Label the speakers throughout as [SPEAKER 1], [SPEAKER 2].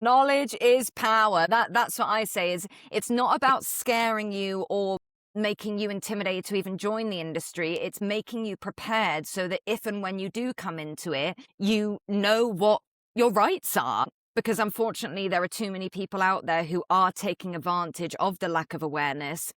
[SPEAKER 1] Knowledge is power. That's what I say. Is it's not about scaring you or making you intimidated to even join the industry. It's making you prepared so that if and when you do come into it, you know what your rights are. Because unfortunately, there are too many people out there who are taking advantage of the lack of awareness.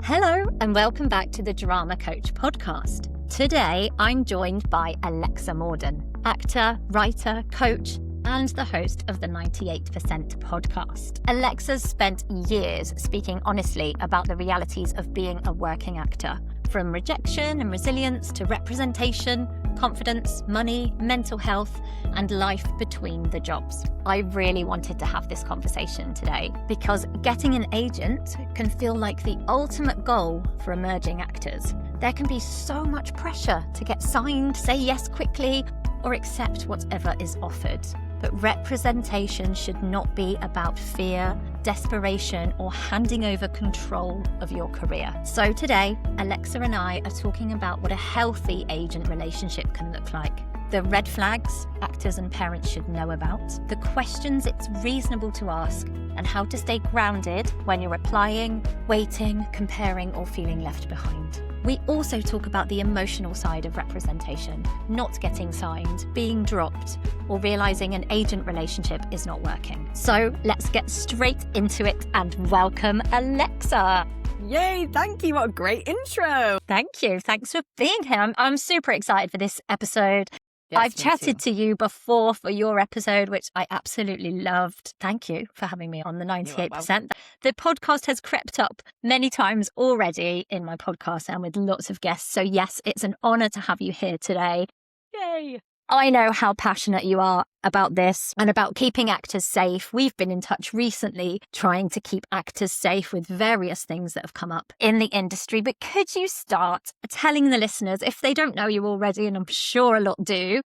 [SPEAKER 2] Hello, and welcome back to the Drama Coach podcast. Today, I'm joined by Alexa Morden, actor, writer, coach, and the host of the 98% podcast. Alexa's spent years speaking honestly about the realities of being a working actor, from rejection and resilience to representation, confidence, money, mental health, and life between the jobs. I really wanted to have this conversation today because getting an agent can feel like the ultimate goal for emerging actors. There can be so much pressure to get signed, say yes quickly, or accept whatever is offered. But representation should not be about fear, desperation, or handing over control of your career. So today, Alexa and I are talking about what a healthy agent relationship can look like, the red flags actors and parents should know about, the questions it's reasonable to ask, and how to stay grounded when you're applying, waiting, comparing, or feeling left behind. We also talk about the emotional side of representation, not getting signed, being dropped, or realizing an agent relationship is not working. So let's get straight into it and welcome Alexa.
[SPEAKER 1] Yay, thank you. What a great intro.
[SPEAKER 2] Thank you. Thanks for being here. I'm super excited for this episode.
[SPEAKER 1] Yes,
[SPEAKER 2] I've chatted to you before for your episode, which I absolutely loved. Thank you for having me on the 98%. The podcast has crept up many times already in my podcast and with lots of guests. So yes, it's an honor to have you here today.
[SPEAKER 1] Yay.
[SPEAKER 2] I know how passionate you are about this and about keeping actors safe. We've been in touch recently trying to keep actors safe with various things that have come up in the industry. But could you start telling the listeners, if they don't know you already, and I'm sure a lot do,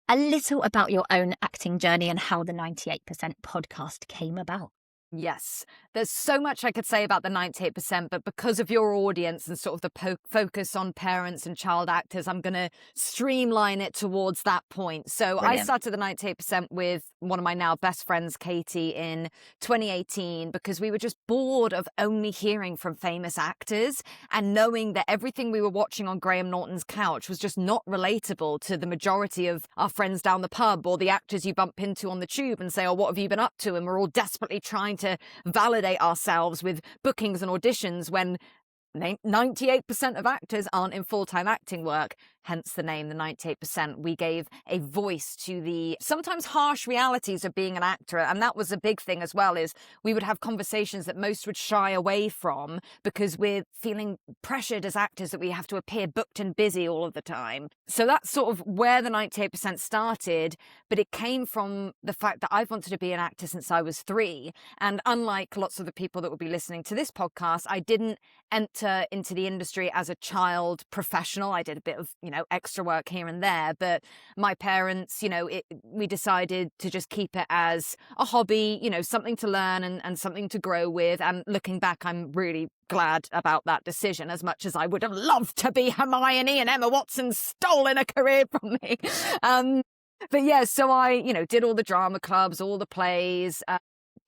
[SPEAKER 2] a little about your own acting journey and how the 98% podcast came about?
[SPEAKER 1] Yes, there's so much I could say about the 98%, but because of your audience and sort of the focus on parents and child actors, I'm going to streamline it towards that point. So
[SPEAKER 2] Brilliant.
[SPEAKER 1] I started the 98% with one of my now best friends, Katie, in 2018, because we were just bored of only hearing from famous actors and knowing that everything we were watching on Graham Norton's couch was just not relatable to the majority of our friends down the pub or the actors you bump into on the tube and say, oh, what have you been up to? And we're all desperately trying to validate ourselves with bookings and auditions when 98% of actors aren't in full-time acting work, hence the name, the 98%. We gave a voice to the sometimes harsh realities of being an actor. And that was a big thing as well, is we would have conversations that most would shy away from because we're feeling pressured as actors that we have to appear booked and busy all of the time. So that's sort of where the 98% started, but it came from the fact that I've wanted to be an actor since I was 3. And unlike lots of the people that will be listening to this podcast, I didn't enter into the industry as a child professional. I did a bit of, extra work here and there, but my parents, we decided to just keep it as a hobby, something to learn and something to grow with. And looking back, I'm really glad about that decision, as much as I would have loved to be Hermione and Emma Watson stolen a career from me. But yeah, so I, did all the drama clubs, all the plays,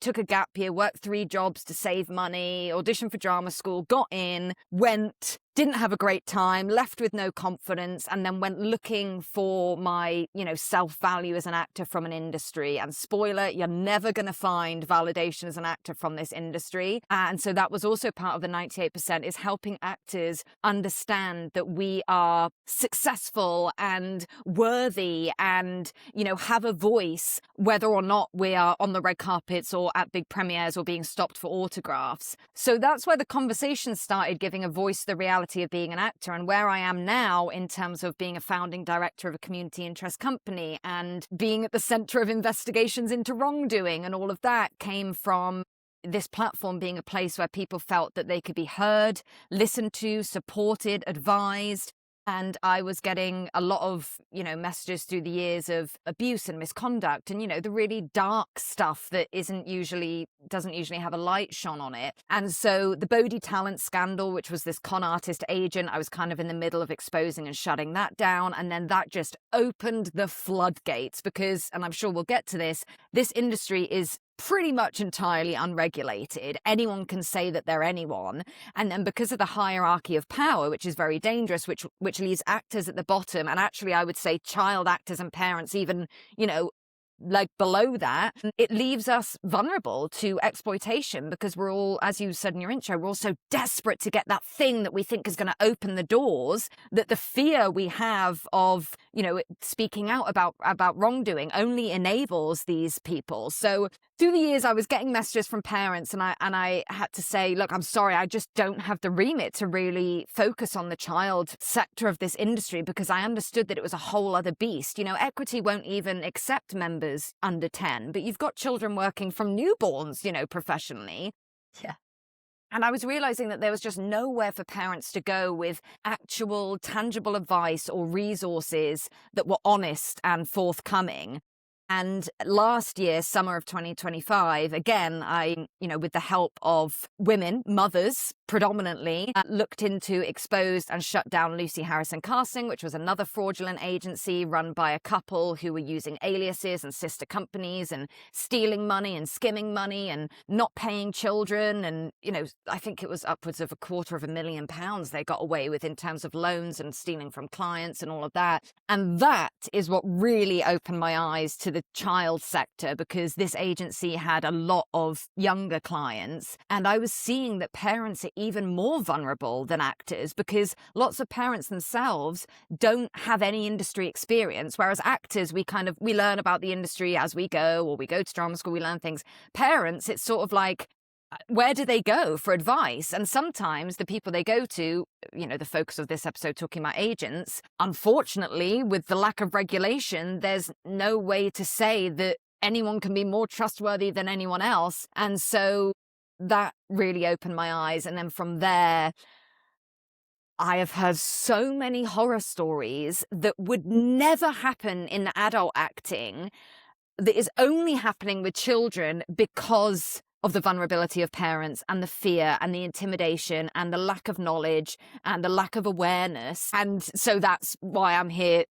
[SPEAKER 1] took a gap year, worked 3 jobs to save money, auditioned for drama school, got in, went, didn't have a great time, left with no confidence, and then went looking for my, self-value as an actor from an industry. And spoiler, you're never going to find validation as an actor from this industry. And so that was also part of the 98%, is helping actors understand that we are successful and worthy and, have a voice, whether or not we are on the red carpets or at big premieres or being stopped for autographs. So that's where the conversation started, giving a voice to the reality of being an actor, and where I am now in terms of being a founding director of a community interest company and being at the center of investigations into wrongdoing, and all of that came from this platform being a place where people felt that they could be heard, listened to, supported, advised, And I was getting a lot of, messages through the years of abuse and misconduct and, the really dark stuff that doesn't usually have a light shone on it. And so the Bodhi talent scandal, which was this con artist agent, I was kind of in the middle of exposing and shutting that down. And then that just opened the floodgates because, and I'm sure we'll get to this industry is pretty much entirely unregulated. Anyone can say that they're anyone. And then because of the hierarchy of power, which is very dangerous, which leaves actors at the bottom, and actually I would say child actors and parents even, like below that, it leaves us vulnerable to exploitation because we're all, as you said in your intro, we're all so desperate to get that thing that we think is going to open the doors, that the fear we have of, speaking out about wrongdoing only enables these people. So through the years, I was getting messages from parents and I had to say, look, I'm sorry, I just don't have the remit to really focus on the child sector of this industry because I understood that it was a whole other beast. Equity won't even accept members under 10, but you've got children working from newborns, professionally.
[SPEAKER 2] Yeah.
[SPEAKER 1] And I was realizing that there was just nowhere for parents to go with actual tangible advice or resources that were honest and forthcoming. And last year, summer of 2025, again, I, with the help of women, mothers predominantly, looked into, exposed and shut down Lucy Harrison Casting, which was another fraudulent agency run by a couple who were using aliases and sister companies and stealing money and skimming money and not paying children. And, I think it was upwards of £250,000 they got away with in terms of loans and stealing from clients and all of that. And that is what really opened my eyes to the child sector because this agency had a lot of younger clients. And I was seeing that parents are even more vulnerable than actors because lots of parents themselves don't have any industry experience. Whereas actors, we learn about the industry as we go, or we go to drama school, we learn things. Parents, it's sort of like, where do they go for advice? And sometimes the people they go to, the focus of this episode talking about agents, unfortunately, with the lack of regulation, there's no way to say that anyone can be more trustworthy than anyone else. And so that really opened my eyes. And then from there, I have heard so many horror stories that would never happen in the adult acting that is only happening with children because of the vulnerability of parents and the fear and the intimidation and the lack of knowledge and the lack of awareness. And so that's why I'm here,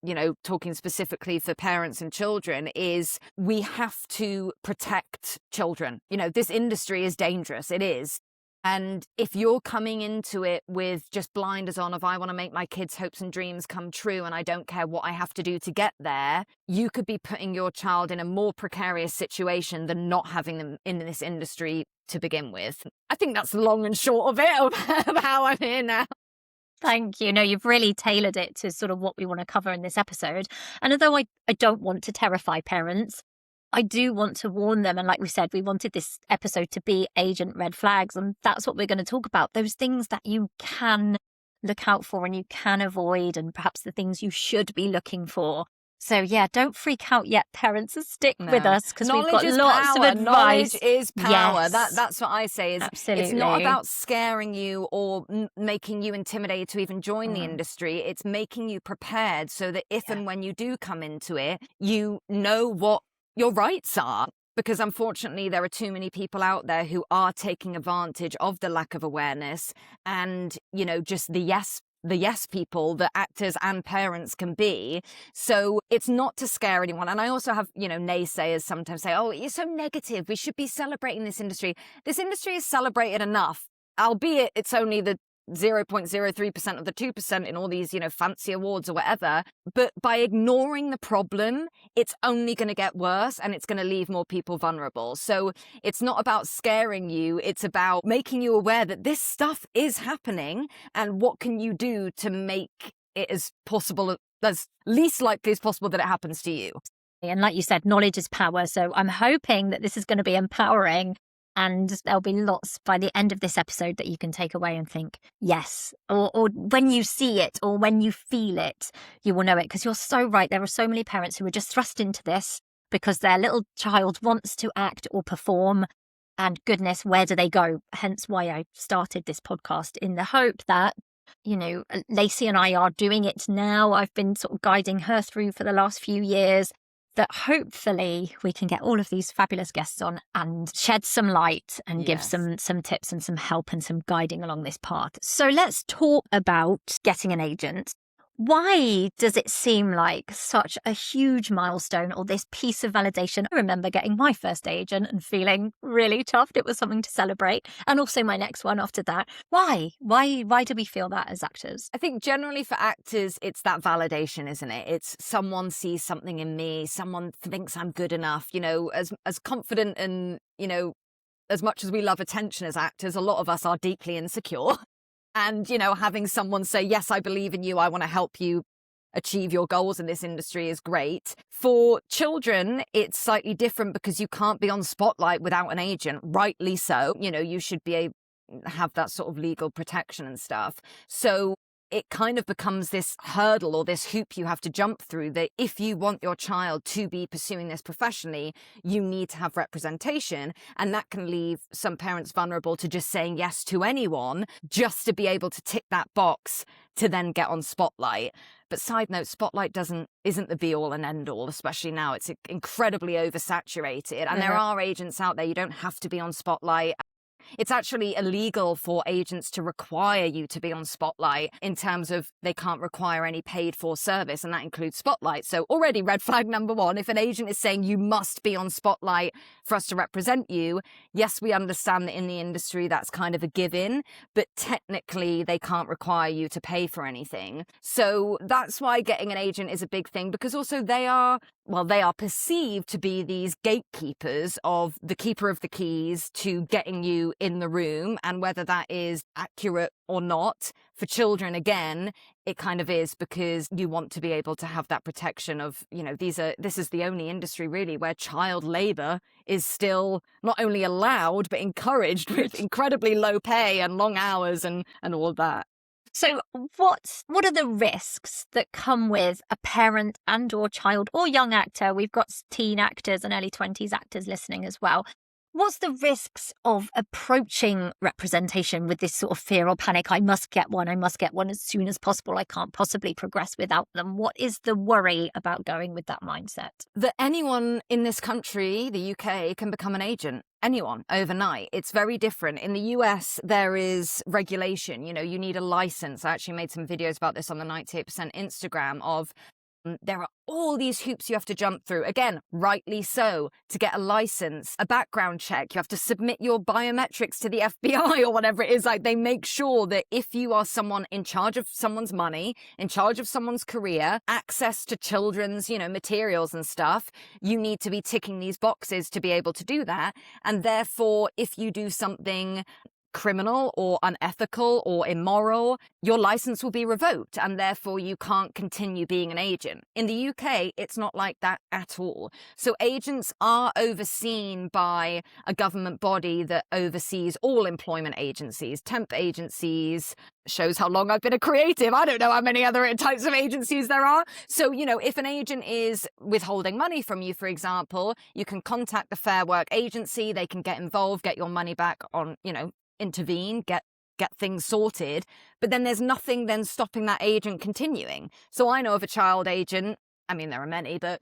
[SPEAKER 1] talking specifically for parents and children, is we have to protect children. This industry is dangerous. It is. And if you're coming into it with just blinders on of I want to make my kids' hopes and dreams come true and I don't care what I have to do to get there, you could be putting your child in a more precarious situation than not having them in this industry to begin with. I think that's the long and short of it, of how I'm here now.
[SPEAKER 2] Thank you. No, you've really tailored it to sort of what we want to cover in this episode. And although I don't want to terrify parents, I do want to warn them. And like we said, we wanted this episode to be agent red flags. And that's what we're going to talk about. Those things that you can look out for and you can avoid, and perhaps the things you should be looking for. So yeah, don't freak out yet, parents. Stick with us because we've got lots of advice.
[SPEAKER 1] Knowledge is power.
[SPEAKER 2] Yes.
[SPEAKER 1] That's what I say.
[SPEAKER 2] Absolutely.
[SPEAKER 1] It's not about scaring you or making you intimidated to even join the industry. It's making you prepared so that if and when you do come into it, you know what your rights are. Because unfortunately, there are too many people out there who are taking advantage of the lack of awareness and, just the yes people that actors and parents can be. So it's not to scare anyone. And I also have, naysayers sometimes say, oh, you're so negative. We should be celebrating this industry. This industry is celebrated enough, albeit it's only the 0.03% of the 2% in all these, fancy awards or whatever. But by ignoring the problem, it's only going to get worse and it's going to leave more people vulnerable. So it's not about scaring you. It's about making you aware that this stuff is happening and what can you do to make it as least likely as possible that it happens to you.
[SPEAKER 2] And like you said, knowledge is power. So I'm hoping that this is going to be empowering. And there'll be lots by the end of this episode that you can take away and think, yes, or when you see it or when you feel it, you will know it. Because you're so right. There are so many parents who are just thrust into this because their little child wants to act or perform. And goodness, where do they go? Hence why I started this podcast, in the hope that Lacey and I are doing it now. I've been sort of guiding her through for the last few years, that hopefully we can get all of these fabulous guests on and shed some light and give some tips and some help and some guiding along this path. So let's talk about getting an agent. Why does it seem like such a huge milestone or this piece of validation? I remember getting my first agent and feeling really chuffed. It was something to celebrate. And also my next one after that. Why? Why do we feel that as actors?
[SPEAKER 1] I think generally for actors, it's that validation, isn't it? It's someone sees something in me, someone thinks I'm good enough, as confident and, as much as we love attention as actors, a lot of us are deeply insecure. And, having someone say, yes, I believe in you, I want to help you achieve your goals in this industry is great. For children, it's slightly different because you can't be on spotlight without an agent, rightly so. You should be able to have that sort of legal protection and stuff. So it kind of becomes this hurdle or this hoop you have to jump through, that if you want your child to be pursuing this professionally, you need to have representation. And that can leave some parents vulnerable to just saying yes to anyone just to be able to tick that box to then get on spotlight. But side note, spotlight isn't the be all and end all, especially now. It's incredibly oversaturated. And there are agents out there, you don't have to be on spotlight. It's actually illegal for agents to require you to be on spotlight, in terms of they can't require any paid for service, and that includes spotlight. So already red flag number one, if an agent is saying you must be on spotlight for us to represent you, yes, we understand that in the industry that's kind of a given, but technically they can't require you to pay for anything. So that's why getting an agent is a big thing, because also they are perceived to be these gatekeepers of the keeper of the keys to getting you in the room. And whether that is accurate or not, for children, again, it kind of is, because you want to be able to have that protection of, this is the only industry really where child labor is still not only allowed, but encouraged, with incredibly low pay and long hours and all that.
[SPEAKER 2] So what are the risks that come with a parent and or child or young actor? We've got teen actors and early 20s actors listening as well. What's the risks of approaching representation with this sort of fear or panic? I must get one as soon as possible. I can't possibly progress without them. What is the worry about going with that mindset?
[SPEAKER 1] That anyone in this country, the UK, can become an agent. Anyone overnight. It's very different. In the US, there is regulation. You need a license. I actually made some videos about this on the 98% Instagram of there are all these hoops you have to jump through. Again, rightly so. To get a license, a background check, you have to submit your biometrics to the FBI or whatever it is. Like, they make sure that if you are someone in charge of someone's money, in charge of someone's career, access to children's, materials and stuff, you need to be ticking these boxes to be able to do that. And therefore, if you do something criminal or unethical or immoral, your license will be revoked, and therefore you can't continue being an agent. In the UK, it's not like that at all. So agents are overseen by a government body that oversees all employment agencies, temp agencies. Shows how long I've been a creative. I don't know how many other types of agencies there are. So, if an agent is withholding money from you, for example, you can contact the Fair Work Agency. They can get involved, get your money back on, intervene, get things sorted. But then there's nothing then stopping that agent continuing. So I know of a child agent, there are many, but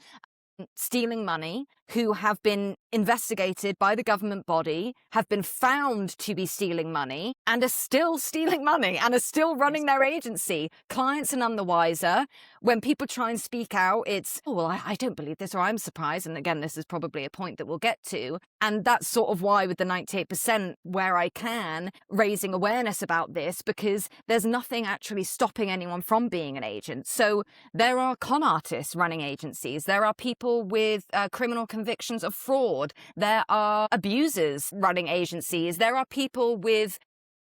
[SPEAKER 1] stealing money, who have been investigated by the government body, have been found to be stealing money, and are still stealing money and are still running their agency. Clients are none the wiser. When people try and speak out, it's, oh, well, I don't believe this, or I'm surprised. And again, this is probably a point that we'll get to. And that's sort of why with the 98%, where I can, raising awareness about this, because there's nothing actually stopping anyone from being an agent. So there are con artists running agencies. There are people with criminal convictions of fraud. There are abusers running agencies. There are people with,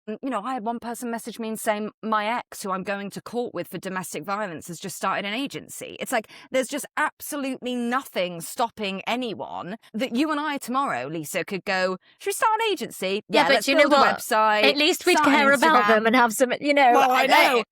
[SPEAKER 1] I had one person message me and say, my ex, who I'm going to court with for domestic violence, has just started an agency. It's like, there's just absolutely nothing stopping anyone that you and I tomorrow, Lisa, could go, should we start an agency?
[SPEAKER 2] Yeah, but
[SPEAKER 1] let's build a website.
[SPEAKER 2] At least we'd care about them and have some, Well,
[SPEAKER 1] I know.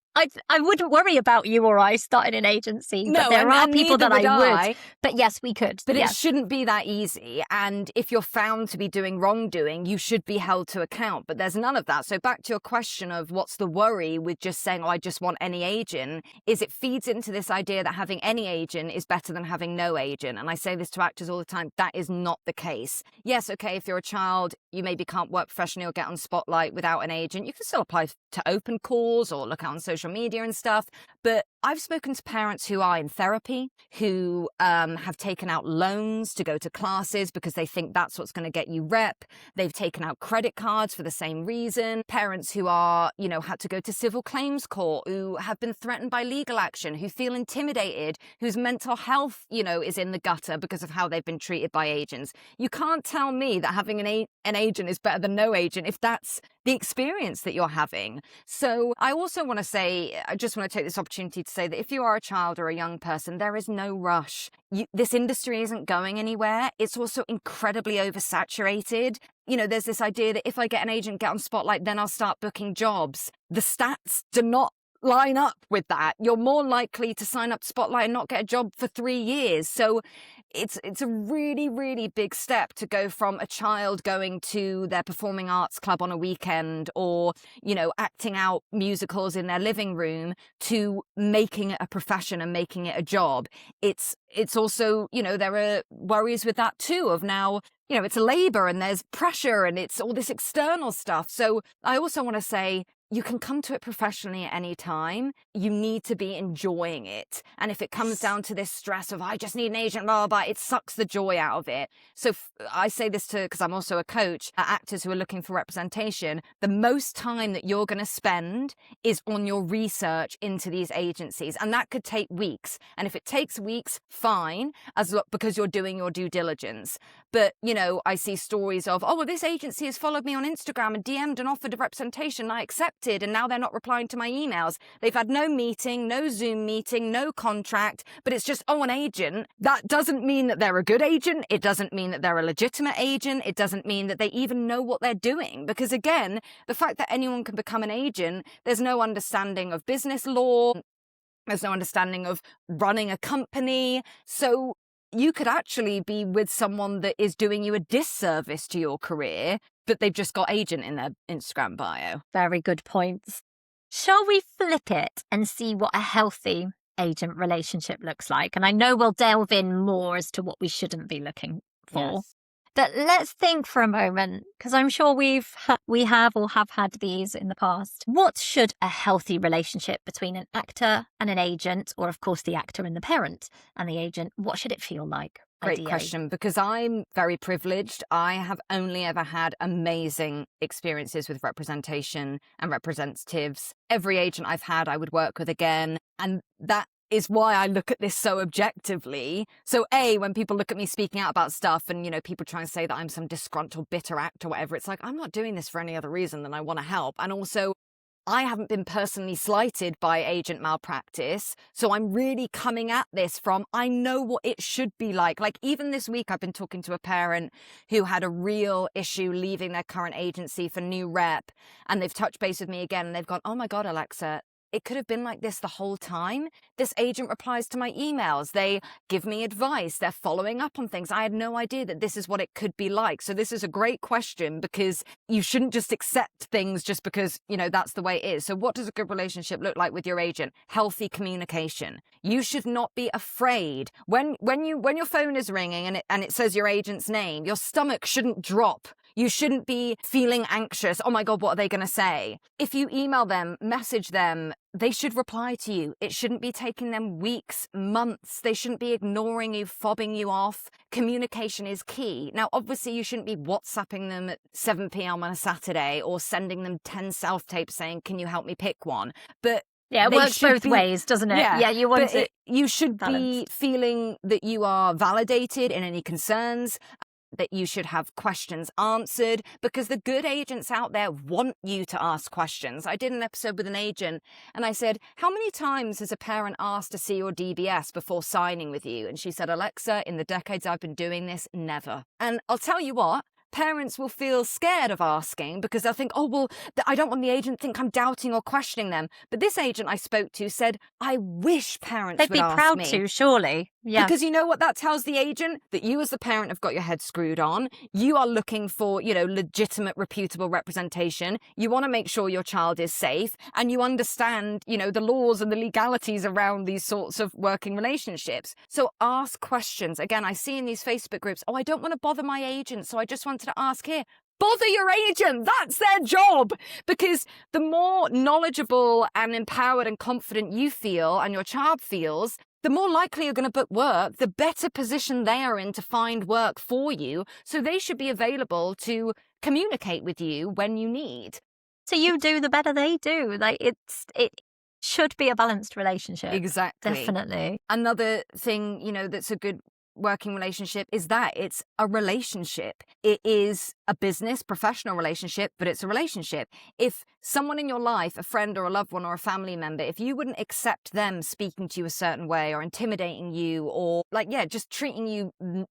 [SPEAKER 2] I wouldn't worry about you or I starting an agency, but
[SPEAKER 1] No,
[SPEAKER 2] there are
[SPEAKER 1] and
[SPEAKER 2] people
[SPEAKER 1] neither
[SPEAKER 2] that
[SPEAKER 1] would
[SPEAKER 2] I would. But yes, we could.
[SPEAKER 1] But
[SPEAKER 2] yes.
[SPEAKER 1] it shouldn't be that easy. And if you're found to be doing wrongdoing, you should be held to account. But there's none of that. So back to your question of what's the worry with just saying, oh, I just want any agent, is it feeds into this idea that having any agent is better than having no agent. And I say this to actors all the time. That is not the case. Yes, okay, if you're a child, you maybe can't work professionally or get on Spotlight without an agent. You can still apply to open calls or look out on social media and stuff. But I've spoken to parents who are in therapy, who have taken out loans to go to classes because they think that's what's going to get you rep. They've taken out credit cards for the same reason. Parents who are, had to go to civil claims court, who have been threatened by legal action, who feel intimidated, whose mental health, is in the gutter because of how they've been treated by agents. You can't tell me that having an agent is better than no agent if that's the experience that you're having. So I also want to say, I just want to take this opportunity to say that if you are a child or a young person, there is no rush. This industry isn't going anywhere. It's also incredibly oversaturated. There's this idea that if I get an agent, get on Spotlight, then I'll start booking jobs. The stats do not line up with that. You're more likely to sign up to Spotlight and not get a job for 3 years. So it's a really, really big step to go from a child going to their performing arts club on a weekend or, acting out musicals in their living room to making it a profession and making it a job. It's also, there are worries with that too of now, it's labor and there's pressure and it's all this external stuff. So I also want to say, you can come to it professionally at any time. You need to be enjoying it. And if it comes down to this stress of, I just need an agent, blah, blah, blah, it sucks the joy out of it. So I say this because I'm also a coach, actors who are looking for representation. The most time that you're going to spend is on your research into these agencies. And that could take weeks. And if it takes weeks, fine, because you're doing your due diligence. But, I see stories of, oh, well, this agency has followed me on Instagram and DM'd and offered a representation. I accepted, and now they're not replying to my emails. They've had no meeting, no Zoom meeting, no contract, but it's just, oh, an agent. That doesn't mean that they're a good agent. It doesn't mean that they're a legitimate agent. It doesn't mean that they even know what they're doing. Because again, the fact that anyone can become an agent, there's no understanding of business law. There's no understanding of running a company. So you could actually be with someone that is doing you a disservice to your career, but they've just got agent in their Instagram bio.
[SPEAKER 2] Very good points. Shall we flip it and see what a healthy agent relationship looks like? And I know we'll delve in more as to what we shouldn't be looking for.
[SPEAKER 1] Yes.
[SPEAKER 2] But let's think for a moment, because I'm sure we have had these in the past. What should a healthy relationship between an actor and an agent, or of course the actor and the parent and the agent, what should it feel like?
[SPEAKER 1] Great
[SPEAKER 2] ideally?
[SPEAKER 1] question, because I'm very privileged. I have only ever had amazing experiences with representation and representatives. Every agent I've had, I would work with again. And that is why I look at this so objectively. So when people look at me speaking out about stuff and, people try and say that I'm some disgruntled, bitter actor or whatever, it's like, I'm not doing this for any other reason than I want to help. And also, I haven't been personally slighted by agent malpractice. So I'm really coming at this from, I know what it should be like. Like even this week, I've been talking to a parent who had a real issue leaving their current agency for new rep. And they've touched base with me again and they've gone, oh my God, Alexa, it could have been like this the whole time. This agent replies to my emails. They give me advice. They're following up on things. I had no idea that this is what it could be like. So this is a great question because you shouldn't just accept things just because, that's the way it is. So what does a good relationship look like with your agent? Healthy communication. You should not be afraid. When your phone is ringing and it says your agent's name, your stomach shouldn't drop. You shouldn't be feeling anxious. Oh my God, what are they going to say? If you email them, message them, they should reply to you. It shouldn't be taking them weeks, months. They shouldn't be ignoring you, fobbing you off. Communication is key. Now, obviously, you shouldn't be WhatsApping them at 7 p.m. on a Saturday or sending them 10 self-tapes saying, can you help me pick one? But
[SPEAKER 2] yeah, it works both ways, doesn't it? Yeah, you want it.
[SPEAKER 1] You should
[SPEAKER 2] balanced.
[SPEAKER 1] be feeling that you are validated in any concerns, that you should have questions answered, because the good agents out there want you to ask questions. I did an episode with an agent and I said, how many times has a parent asked to see your DBS before signing with you? And she said, Alexa, in the decades I've been doing this, never. And I'll tell you what, parents will feel scared of asking because they'll think, oh, well, I don't want the agent to think I'm doubting or questioning them. But this agent I spoke to said, I wish parents
[SPEAKER 2] They'd
[SPEAKER 1] would
[SPEAKER 2] be
[SPEAKER 1] ask
[SPEAKER 2] proud
[SPEAKER 1] me.
[SPEAKER 2] to, surely. Yeah.
[SPEAKER 1] Because you know what that tells the agent? That you as the parent have got your head screwed on. You are looking for, legitimate, reputable representation. You want to make sure your child is safe, and you understand, the laws and the legalities around these sorts of working relationships. So ask questions. Again, I see in these Facebook groups, oh, I don't want to bother my agent, so I just wanted to ask here. Bother your agent. That's their job. Because the more knowledgeable and empowered and confident you feel and your child feels, the more likely you're going to book work, the better position they are in to find work for you. So they should be available to communicate with you when you need.
[SPEAKER 2] So you do, the better they do. Like it should be a balanced relationship.
[SPEAKER 1] Exactly.
[SPEAKER 2] Definitely.
[SPEAKER 1] Another thing, that's a good working relationship is that it's a relationship. It is a business, professional relationship, but it's a relationship. If someone in your life, a friend or a loved one or a family member, if you wouldn't accept them speaking to you a certain way or intimidating you or just treating you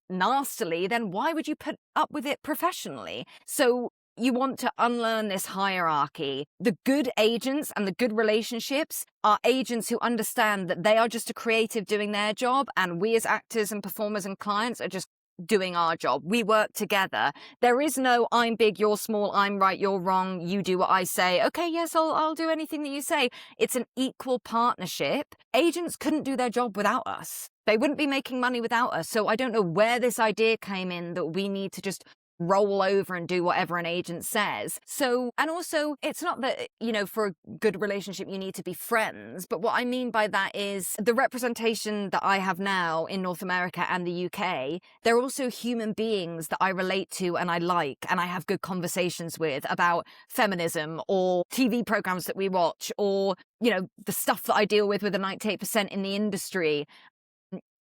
[SPEAKER 1] nastily, then why would you put up with it professionally? So you want to unlearn this hierarchy. The good agents and the good relationships are agents who understand that they are just a creative doing their job, and we as actors and performers and clients are just doing our job. We work together. There is no I'm big, you're small, I'm right, you're wrong, you do what I say. Okay, yes, I'll do anything that you say. It's an equal partnership. Agents couldn't do their job without us. They wouldn't be making money without us. So I don't know where this idea came in that we need to just roll over and do whatever an agent says. So, and also it's not that, for a good relationship, you need to be friends. But what I mean by that is the representation that I have now in North America and the UK, they're also human beings that I relate to and I like, and I have good conversations with about feminism or TV programs that we watch or, the stuff that I deal with the 98% in the industry,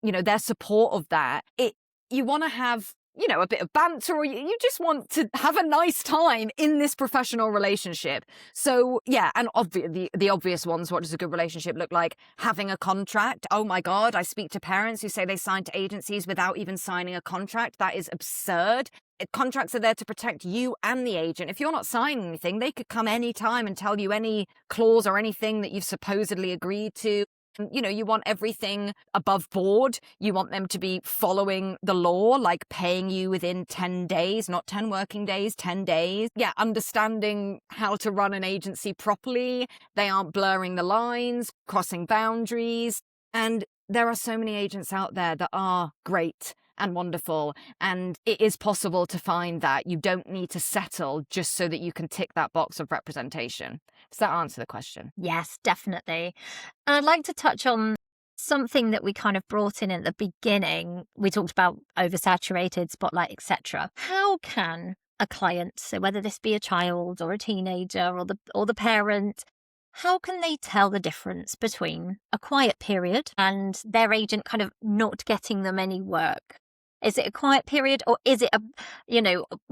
[SPEAKER 1] their support of that. You want to have a bit of banter, or you just want to have a nice time in this professional relationship. So, yeah, and the obvious ones, what does a good relationship look like? Having a contract. Oh my God, I speak to parents who say they sign to agencies without even signing a contract. That is absurd. Contracts are there to protect you and the agent. If you're not signing anything, they could come anytime and tell you any clause or anything that you've supposedly agreed to. You want everything above board. You want them to be following the law, like paying you within 10 days, not 10 working days, 10 days. Yeah, understanding how to run an agency properly. They aren't blurring the lines, crossing boundaries. And there are so many agents out there that are great and wonderful. And it is possible to find that. You don't need to settle just so that you can tick that box of representation. Does that answer the question?
[SPEAKER 2] Yes, definitely. And I'd like to touch on something that we kind of brought in at the beginning. We talked about oversaturated, spotlight, etc. How can a client, so whether this be a child or a teenager or the parent, how can they tell the difference between a quiet period and their agent kind of not getting them any work? Is it a quiet period, or is it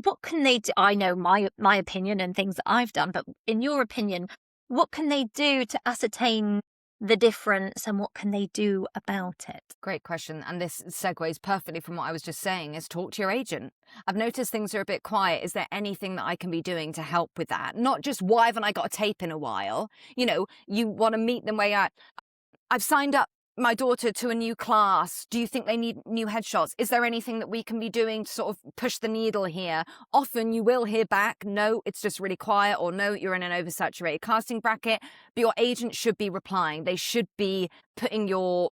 [SPEAKER 2] what can they do? I know my opinion and things that I've done, but in your opinion, what can they do to ascertain the difference, and what can they do about it?
[SPEAKER 1] Great question. And this segues perfectly from what I was just saying, is talk to your agent. I've noticed things are a bit quiet. Is there anything that I can be doing to help with that? Not just, why haven't I got a tape in a while? You want to meet them where you're at. I've signed up my daughter to a new class. Do you think they need new headshots? Is there anything that we can be doing to sort of push the needle here? Often you will hear back, no, it's just really quiet, or no, you're in an oversaturated casting bracket. But your agent should be replying. They should be putting you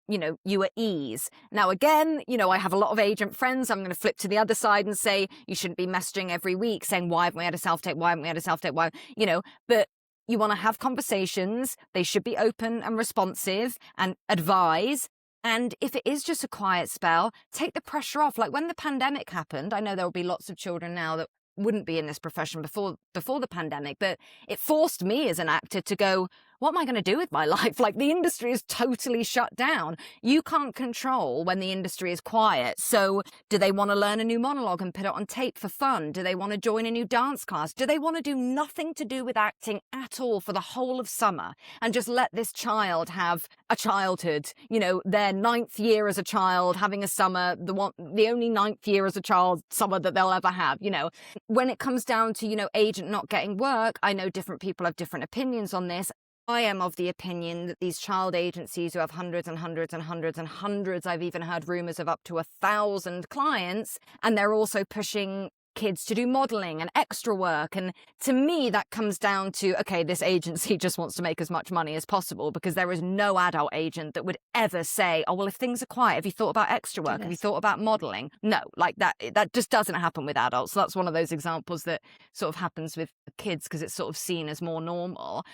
[SPEAKER 1] at ease. Now, again, I have a lot of agent friends. I'm going to flip to the other side and say, you shouldn't be messaging every week saying, why haven't we had a self-tape? Why haven't we had a self-tape? Why, but you want to have conversations. They should be open and responsive and advise. And if it is just a quiet spell, take the pressure off. Like when the pandemic happened, I know there will be lots of children now that wouldn't be in this profession before the pandemic, but it forced me as an actor to go, what am I going to do with my life? Like, the industry is totally shut down. You can't control when the industry is quiet. So do they want to learn a new monologue and put it on tape for fun? Do they want to join a new dance class? Do they want to do nothing to do with acting at all for the whole of summer and just let this child have a childhood, you know, their 9th year as a child, having a summer, the only 9th year as a child summer that they'll ever have, you know? When it comes down to, you know, agent not getting work, I know different people have different opinions on this. I am of the opinion that these child agencies who have hundreds and hundreds and hundreds and hundreds, I've even heard rumors of up to 1,000 clients, and they're also pushing kids to do modeling and extra work. And to me, that comes down to, okay, this agency just wants to make as much money as possible, because there is no adult agent that would ever say, oh, well, if things are quiet, have you thought about extra work? Have you thought about modeling? No, like that just doesn't happen with adults. So that's one of those examples that sort of happens with kids because it's sort of seen as more normal.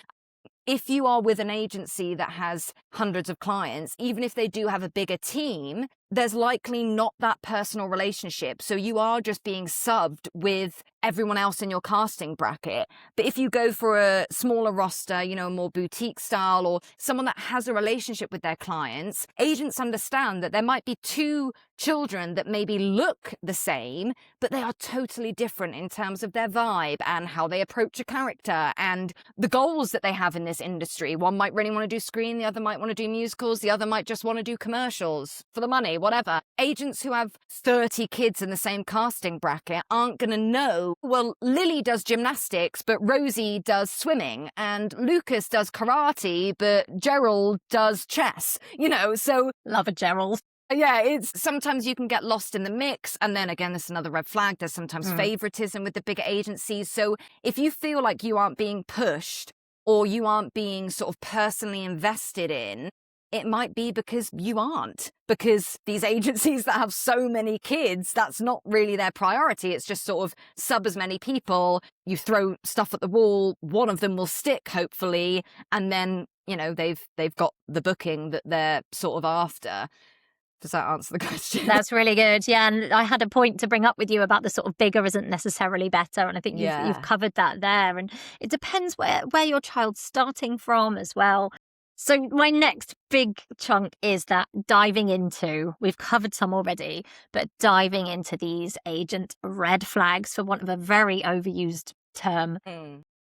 [SPEAKER 1] If you are with an agency that has hundreds of clients, even if they do have a bigger team, there's likely not that personal relationship. So you are just being subbed with everyone else in your casting bracket. But if you go for a smaller roster, you know, a more boutique style, or someone that has a relationship with their clients, agents understand that there might be 2 children that maybe look the same, but they are totally different in terms of their vibe and how they approach a character and the goals that they have in this industry. One might really want to do screen, the other might want to do musicals, the other might just want to do commercials for the money, whatever. Agents who have 30 kids in the same casting bracket aren't going to know, well, Lily does gymnastics, but Rosie does swimming, and Lucas does karate, but Gerald does chess, you know, so.
[SPEAKER 2] Love a Gerald.
[SPEAKER 1] Yeah, it's sometimes you can get lost in the mix. And then again, this is another red flag. There's sometimes favoritism with the bigger agencies. So if you feel like you aren't being pushed or you aren't being sort of personally invested in, it might be because you aren't. Because these agencies that have so many kids, that's not really their priority. It's just sort of sub as many people. You throw stuff at the wall, one of them will stick, hopefully. And then, you know, they've got the booking that they're sort of after. Does that answer the question?
[SPEAKER 2] That's really good. Yeah, and I had a point to bring up with you about the sort of bigger isn't necessarily better, and I think you've covered that there. And it depends where your child's starting from as well. So my next big chunk is that diving into, we've covered some already, but diving into these agent red flags, for want of a very overused term.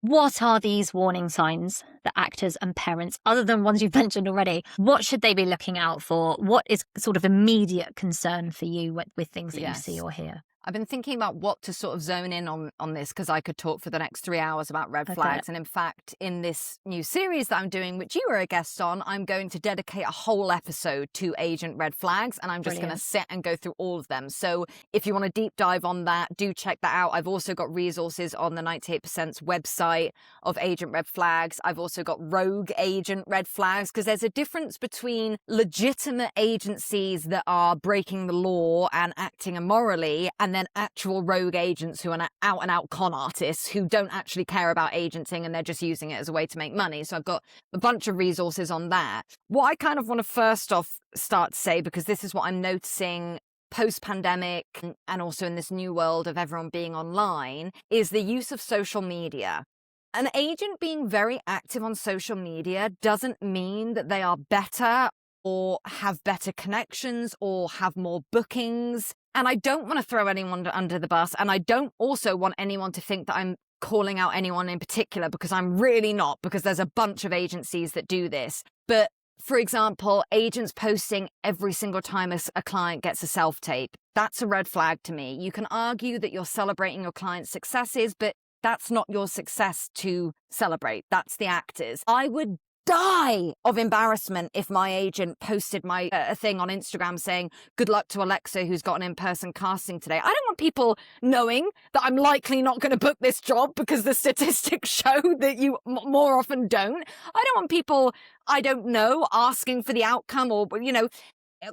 [SPEAKER 2] What are these warning signs that actors and parents, other than ones you've mentioned already, what should they be looking out for? What is sort of immediate concern for you with things that you see or hear?
[SPEAKER 1] I've been thinking about what to sort of zone in on this, because I could talk for the next 3 hours about red flags. And in fact, in this new series that I'm doing, which you were a guest on, I'm going to dedicate a whole episode to agent red flags, and I'm just going to sit and go through all of them. So if you want to deep dive on that, do check that out. I've also got resources on the 98%'s website of agent red flags. I've also got rogue agent red flags, because there's a difference between legitimate agencies that are breaking the law and acting immorally, and then actual rogue agents who are out and out con artists who don't actually care about agenting and they're just using it as a way to make money. So I've got a bunch of resources on that. What I kind of want to first off start to say, because this is what I'm noticing post-pandemic and also in this new world of everyone being online, is the use of social media. An agent being very active on social media doesn't mean that they are better or have better connections or have more bookings. And I don't want to throw anyone under the bus. And I don't also want anyone to think that I'm calling out anyone in particular, because I'm really not, because there's a bunch of agencies that do this. But for example, agents posting every single time a client gets a self-tape, that's a red flag to me. You can argue that you're celebrating your client's successes, but that's not your success to celebrate. That's the actors. I would die of embarrassment if my agent posted my a thing on Instagram saying, good luck to Alexa who's got an in-person casting today. I don't want people knowing that I'm likely not going to book this job, because the statistics show that you more often don't. I don't want people I don't know asking for the outcome, or, you know,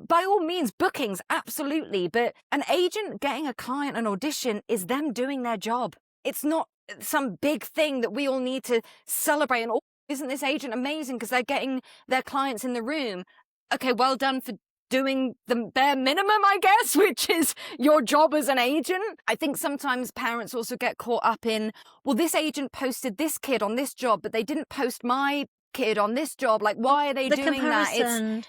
[SPEAKER 1] by all means, bookings, absolutely. But an agent getting a client an audition is them doing their job. It's not some big thing that we all need to celebrate and, isn't this agent amazing because they're getting their clients in the room? Okay, well done for doing the bare minimum, I guess, which is your job as an agent. I think sometimes parents also get caught up in, well, this agent posted this kid on this job, but they didn't post my kid on this job. Like, why are they
[SPEAKER 2] the
[SPEAKER 1] doing
[SPEAKER 2] comparison.
[SPEAKER 1] that?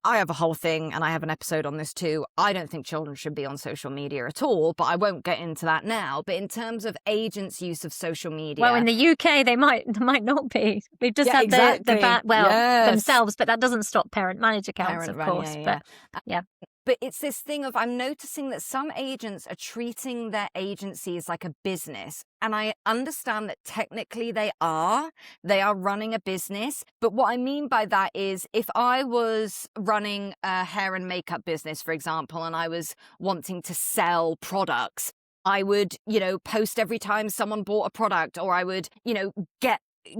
[SPEAKER 1] I have a whole thing, and I have an episode on this too. I don't think children should be on social media at all, but I won't get into that now. But in terms of agents' use of social media,
[SPEAKER 2] well, in the UK, they might not be. They've just had themselves, but that doesn't stop parent-managed accounts, of course. But yeah.
[SPEAKER 1] But it's this thing of, I'm noticing that some agents are treating their agencies like a business. And I understand that technically they are running a business. But what I mean by that is, if I was running a hair and makeup business, for example, and I was wanting to sell products, I would, post every time someone bought a product, or I would,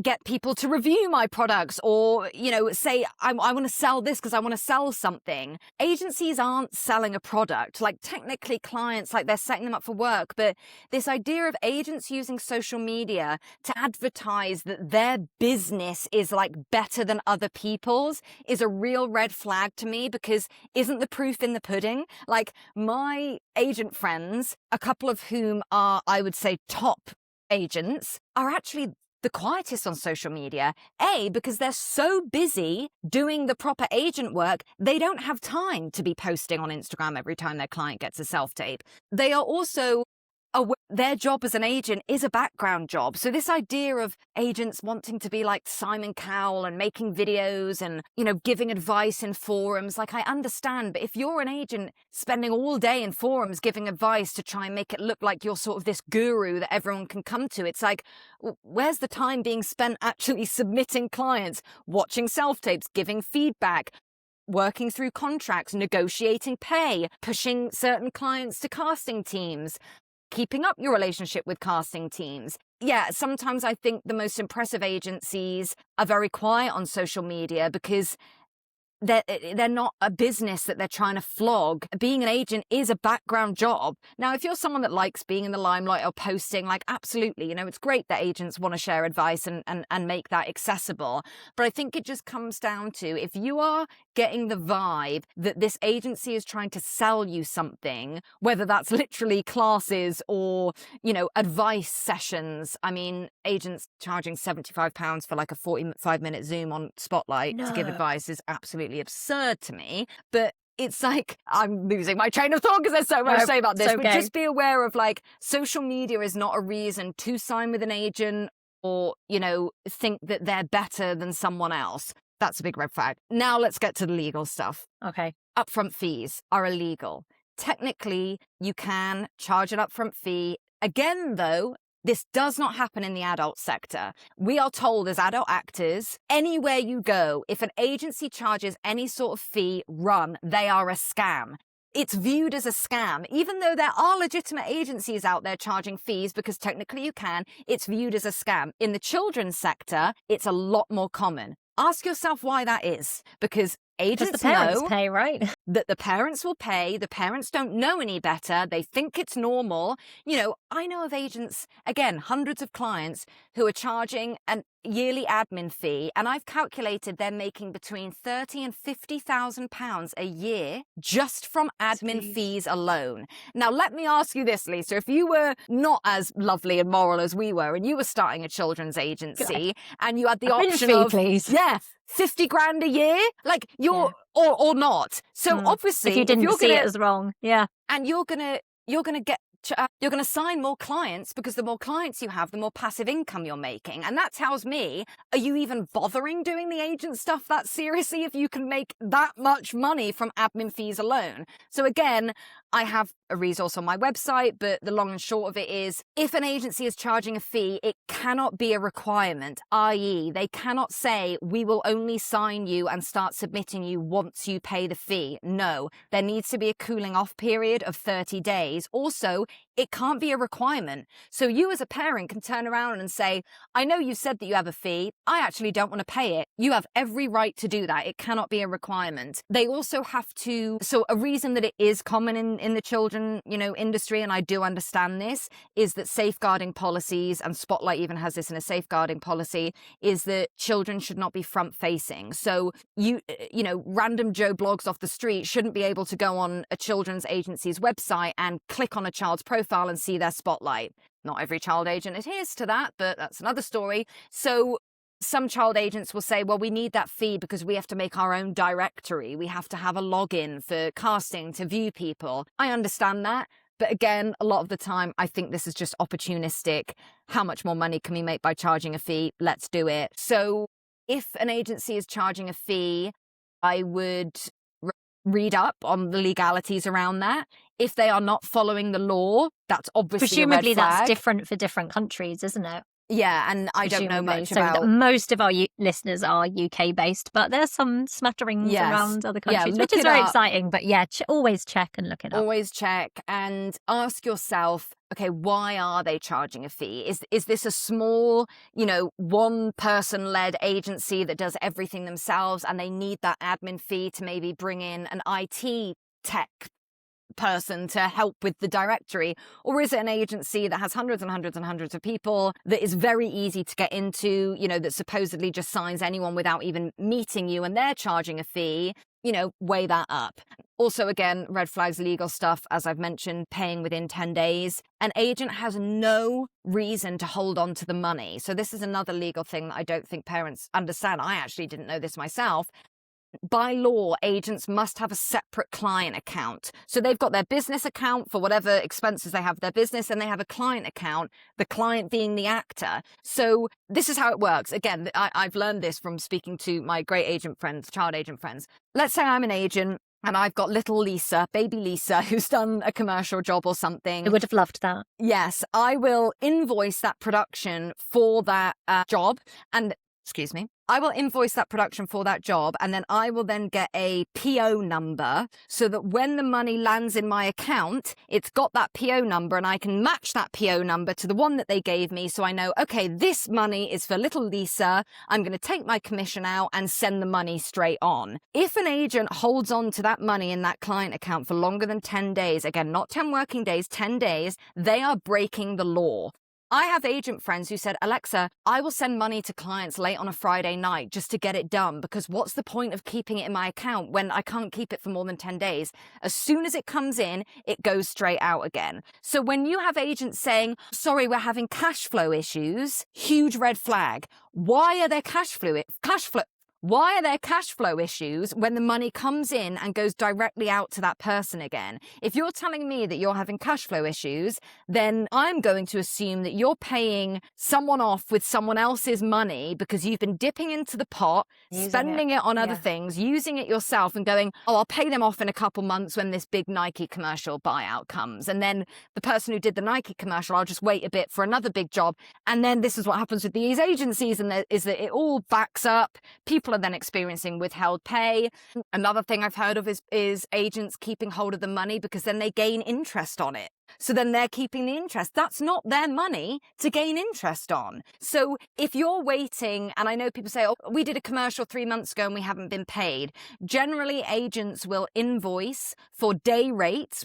[SPEAKER 1] get people to review my products, or say I want to sell this because I want to sell something. Agencies aren't selling a product. Like, technically clients, like, they're setting them up for work, but this idea of agents using social media to advertise that their business is like better than other people's is a real red flag to me, because isn't the proof in the pudding? Like, my agent friends, a couple of whom are, I would say, top agents, are actually the quietest on social media. Because they're so busy doing the proper agent work, they don't have time to be posting on Instagram every time their client gets a self-tape. They are also aware their job as an agent is a background job. So this idea of agents wanting to be like Simon Cowell and making videos and, giving advice in forums, like, I understand, but if you're an agent spending all day in forums giving advice to try and make it look like you're sort of this guru that everyone can come to, it's like, where's the time being spent actually submitting clients, watching self-tapes, giving feedback, working through contracts, negotiating pay, pushing certain clients to casting teams, keeping up your relationship with casting teams? Sometimes I think the most impressive agencies are very quiet on social media because they're not a business that they're trying to flog. Being an agent is a background job. Now, if you're someone that likes being in the limelight or posting, like, absolutely, it's great that agents want to share advice and make that accessible. But I think it just comes down to, if you are getting the vibe that this agency is trying to sell you something, whether that's literally classes or, advice sessions. I mean, agents charging £75 for like a 45-minute Zoom on Spotlight to give advice is absolutely absurd to me. But it's like, I'm losing my train of thought because there's so much to say about this. But just be aware of, like, social media is not a reason to sign with an agent or, think that they're better than someone else. That's a big red flag. Now let's get to the legal stuff.
[SPEAKER 2] Okay.
[SPEAKER 1] Upfront fees are illegal. Technically, you can charge an upfront fee. Again, though, this does not happen in the adult sector. We are told as adult actors, anywhere you go, if an agency charges any sort of fee, run. They are a scam. It's viewed as a scam. Even though there are legitimate agencies out there charging fees, because technically you can, it's viewed as a scam. In the children's sector, it's a lot more common. Ask yourself why that is, because agents
[SPEAKER 2] the parents
[SPEAKER 1] know
[SPEAKER 2] pay, right?
[SPEAKER 1] that the parents will pay. The parents don't know any better. They think it's normal. I know of agents, again, hundreds of clients who are charging an yearly admin fee, and I've calculated they're making between £30,000 and £50,000 a year just from admin fees alone. Now, let me ask you this, Lisa. If you were not as lovely and moral as we were, and you were starting a children's agency, and you had the option of,
[SPEAKER 2] please.
[SPEAKER 1] 50 grand a year, like, or not. So obviously,
[SPEAKER 2] if you didn't see it as wrong,
[SPEAKER 1] and you're gonna sign more clients, because the more clients you have, the more passive income you're making. And that tells me, are you even bothering doing the agent stuff that seriously if you can make that much money from admin fees alone? So again, I have a resource on my website, but the long and short of it is, if an agency is charging a fee, it cannot be a requirement, i.e. they cannot say, we will only sign you and start submitting you once you pay the fee. No, there needs to be a cooling off period of 30 days. Also, it can't be a requirement. So you as a parent can turn around and say, I know you said that you have a fee. I actually don't want to pay it. You have every right to do that. It cannot be a requirement. They also have to, so a reason that it is common in the children, industry, and I do understand this, is that safeguarding policies, and Spotlight even has this in a safeguarding policy, is that children should not be front facing. So random Joe blogs off the street shouldn't be able to go on a children's agency's website and click on a child's profile and see their Spotlight. Not every child agent adheres to that, but that's another story. So Some child agents will say, well, we need that fee because we have to make our own directory. We have to have a login for casting to view people. I understand that. But again, a lot of the time, I think this is just opportunistic. How much more money can we make by charging a fee? Let's do it. So if an agency is charging a fee, I would read up on the legalities around that. If they are not following the law, that's obviously
[SPEAKER 2] Presumably
[SPEAKER 1] a red flag.
[SPEAKER 2] that's different for different countries, isn't it?
[SPEAKER 1] Yeah, and I don't know much about...
[SPEAKER 2] Most of our listeners are UK based, but there's some smatterings around other countries, which is very exciting. But yeah, always check and look it up.
[SPEAKER 1] Always check and ask yourself, okay, why are they charging a fee? Is this a small, one-person-led agency that does everything themselves and they need that admin fee to maybe bring in an IT tech person to help with the directory? Or is it an agency that has hundreds and hundreds and hundreds of people that is very easy to get into, that supposedly just signs anyone without even meeting you and they're charging a fee? Weigh that up. Also, again, red flags, legal stuff, as I've mentioned, paying within 10 days. An agent has no reason to hold on to the money. So this is another legal thing that I don't think parents understand. I actually didn't know this myself. By law, agents must have a separate client account. So they've got their business account for whatever expenses they have for their business, and they have a client account, the client being the actor. So this is how it works. Again, I've learned this from speaking to my great agent friends, child agent friends. Let's say I'm an agent and I've got little Lisa, baby Lisa, who's done a commercial job or something.
[SPEAKER 2] I would have loved that.
[SPEAKER 1] Yes, I will invoice that production for that job. And excuse me, I will invoice that production for that job, and then I will then get a PO number so that when the money lands in my account, it's got that PO number and I can match that PO number to the one that they gave me. So I know, okay, this money is for little Lisa. I'm going to take my commission out and send the money straight on. If an agent holds on to that money in that client account for longer than 10 days, again, not 10 working days, 10 days, they are breaking the law. I have agent friends who said, Alexa, I will send money to clients late on a Friday night just to get it done, because what's the point of keeping it in my account when I can't keep it for more than 10 days? As soon as it comes in, it goes straight out again. So when you have agents saying, sorry, we're having cash flow issues, huge red flag. Why are there Why are there cash flow issues when the money comes in and goes directly out to that person again? If you're telling me that you're having cash flow issues, then I'm going to assume that you're paying someone off with someone else's money because you've been dipping into the pot, spending it on other things, using it yourself and going, oh, I'll pay them off in a couple months when this big Nike commercial buyout comes. And then the person who did the Nike commercial, I'll just wait a bit for another big job. And then this is what happens with these agencies, and is that it all backs up. People are then experiencing withheld pay. Another thing I've heard of is agents keeping hold of the money because then they gain interest on it. So then they're keeping the interest. That's not their money to gain interest on. So if you're waiting, and I know people say, oh, we did a commercial 3 months ago and we haven't been paid. Generally, agents will invoice for day rates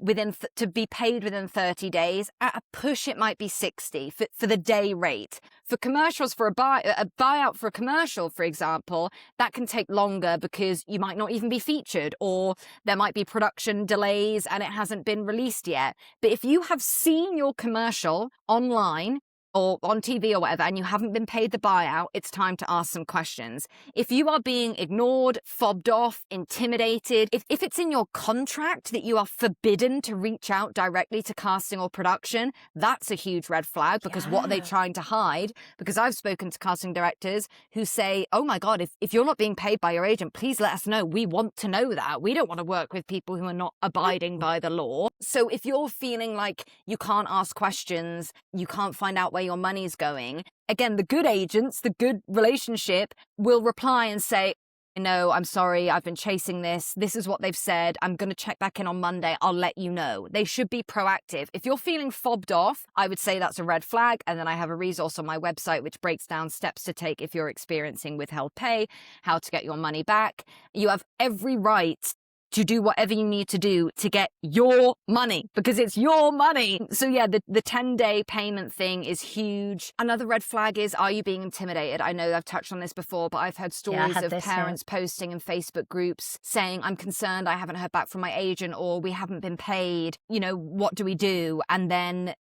[SPEAKER 1] to be paid within 30 days. At a push, it might be 60 for the day rate. For commercials, for a buyout for a commercial, for example, that can take longer because you might not even be featured, or there might be production delays and it hasn't been released yet. But if you have seen your commercial online or on TV or whatever, and you haven't been paid the buyout, it's time to ask some questions. If you are being ignored, fobbed off, intimidated, if it's in your contract that you are forbidden to reach out directly to casting or production, that's a huge red flag, because what are they trying to hide? Because I've spoken to casting directors who say, oh my God, if you're not being paid by your agent, please let us know. We want to know that. We don't want to work with people who are not abiding by the law. So if you're feeling like you can't ask questions, you can't find out where your money's going, again, the good agents, the good relationship will reply and say, no, I'm sorry, I've been chasing this. This is what they've said. I'm going to check back in on Monday. I'll let you know. They should be proactive. If you're feeling fobbed off, I would say that's a red flag. And then I have a resource on my website which breaks down steps to take if you're experiencing withheld pay, how to get your money back. You have every right to do whatever you need to do to get your money, because it's your money. So yeah, the 10-day payment thing is huge. Another red flag is, are you being intimidated? I know I've touched on this before, but I've heard stories of parents posting in Facebook groups saying, I'm concerned, I haven't heard back from my agent, or we haven't been paid. What do we do? And then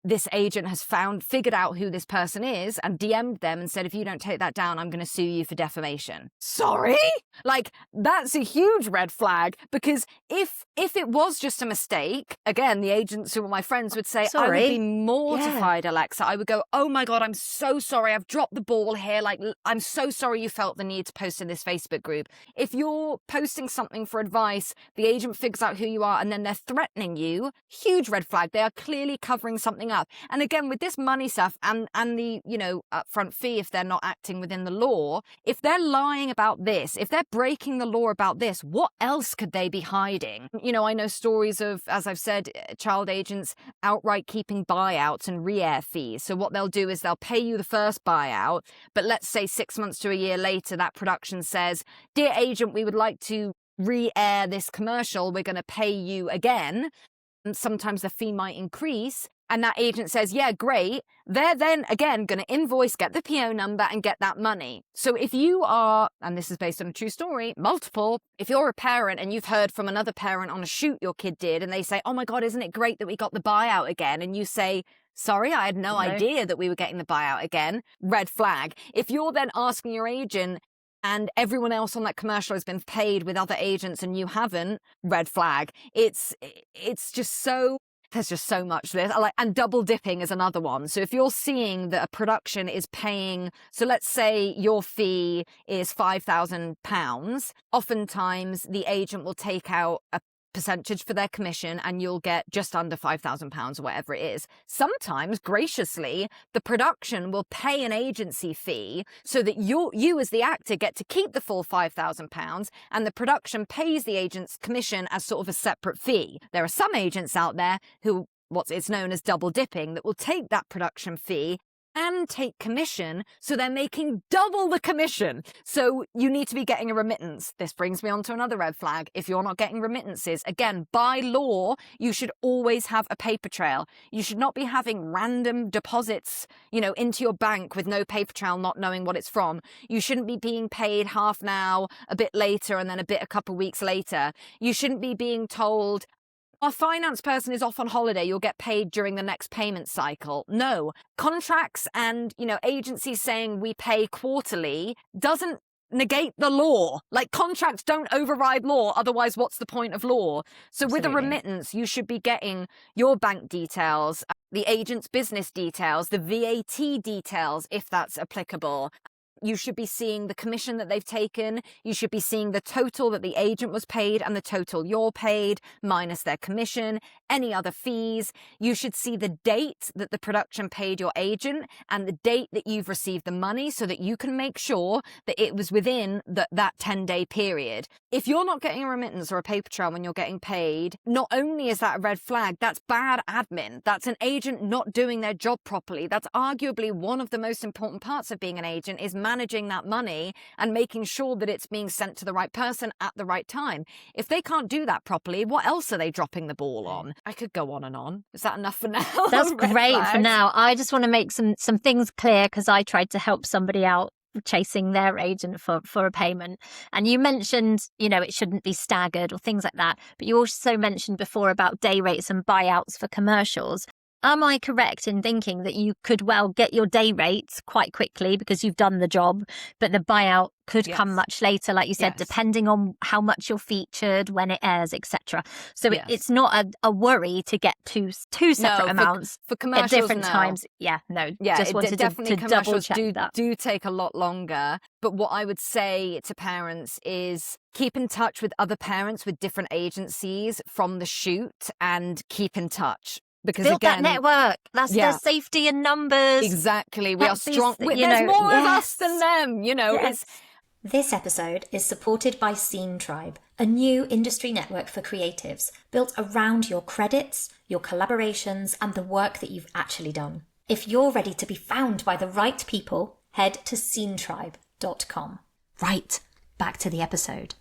[SPEAKER 1] this agent has figured out who this person is and DM'd them and said, if you don't take that down, I'm going to sue you for defamation. Sorry? Like, that's a huge red flag, because if it was just a mistake, again, the agents who were my friends would say, I would be mortified, Alexa. I would go, oh my God, I'm so sorry. I've dropped the ball here. Like, I'm so sorry you felt the need to post in this Facebook group. If you're posting something for advice, the agent figures out who you are and then they're threatening you, huge red flag. They are clearly covering something up. And again, with this money stuff and the, upfront fee, if they're not acting within the law, if they're lying about this, if they're breaking the law about this, what else could they be hiding? I know stories of, as I've said, child agents outright keeping buyouts and re-air fees. So what they'll do is they'll pay you the first buyout, but let's say 6 months to a year later, that production says, dear agent, we would like to re-air this commercial. We're going to pay you again. And sometimes the fee might increase. And that agent says, yeah, great. They're then, again, going to invoice, get the PO number and get that money. So if you are, and this is based on a true story, if you're a parent and you've heard from another parent on a shoot your kid did, and they say, oh my God, isn't it great that we got the buyout again? And you say, sorry, I had no idea that we were getting the buyout again. Red flag. If you're then asking your agent, and everyone else on that commercial has been paid with other agents and you haven't, red flag. It's just so, there's just so much to this. And double dipping is another one. So if you're seeing that a production is paying, so let's say your fee is £5,000, oftentimes the agent will take out a percentage for their commission and you'll get just under £5,000 or whatever it is. Sometimes, graciously, the production will pay an agency fee so that you as the actor get to keep the full £5,000 and the production pays the agent's commission as sort of a separate fee. There are some agents out there who, it's known as double dipping, that will take that production fee and take commission, so they're making double the commission. So you need to be getting a remittance. This brings me on to another red flag. If you're not getting remittances, again, by law, you should always have a paper trail. You should not be having random deposits, into your bank with no paper trail, not knowing what it's from. You shouldn't be being paid half now, a bit later, and then a couple weeks later. You shouldn't be being told, our finance person is off on holiday, you'll get paid during the next payment cycle. No. Contracts and, agencies saying we pay quarterly doesn't negate the law. Like, contracts don't override law, otherwise what's the point of law? So Absolutely. With a remittance, you should be getting your bank details, the agent's business details, the VAT details, if that's applicable. You should be seeing the commission that they've taken. You should be seeing the total that the agent was paid and the total you're paid, minus their commission, any other fees. You should see the date that the production paid your agent and the date that you've received the money so that you can make sure that it was within that 10-day period. If you're not getting a remittance or a paper trail when you're getting paid, not only is that a red flag, that's bad admin. That's an agent not doing their job properly. That's arguably one of the most important parts of being an agent, is managing that money and making sure that it's being sent to the right person at the right time. If they can't do that properly, what else are they dropping the ball on? I could go on and on. Is that enough for now?
[SPEAKER 2] That's great for now. I just want to make some things clear, because I tried to help somebody out chasing their agent for a payment. And you mentioned, it shouldn't be staggered or things like that. But you also mentioned before about day rates and buyouts for commercials. Am I correct in thinking that you could well get your day rates quite quickly because you've done the job, but the buyout could come much later, like you said, depending on how much you're featured, when it airs, etc. So it's not a worry to get two separate amounts
[SPEAKER 1] for commercials
[SPEAKER 2] at different times. Just wanted
[SPEAKER 1] definitely
[SPEAKER 2] to double check that.
[SPEAKER 1] Do take a lot longer. But what I would say to parents is keep in touch with other parents with different agencies from the shoot and keep in touch. Because
[SPEAKER 2] build
[SPEAKER 1] again,
[SPEAKER 2] that network. That's their safety in numbers.
[SPEAKER 1] Exactly. We are strong. There's more of us than them.
[SPEAKER 3] This episode is supported by Scene Tribe, a new industry network for creatives built around your credits, your collaborations, and the work that you've actually done. If you're ready to be found by the right people, head to scenetribe.com. Right, back to the episode.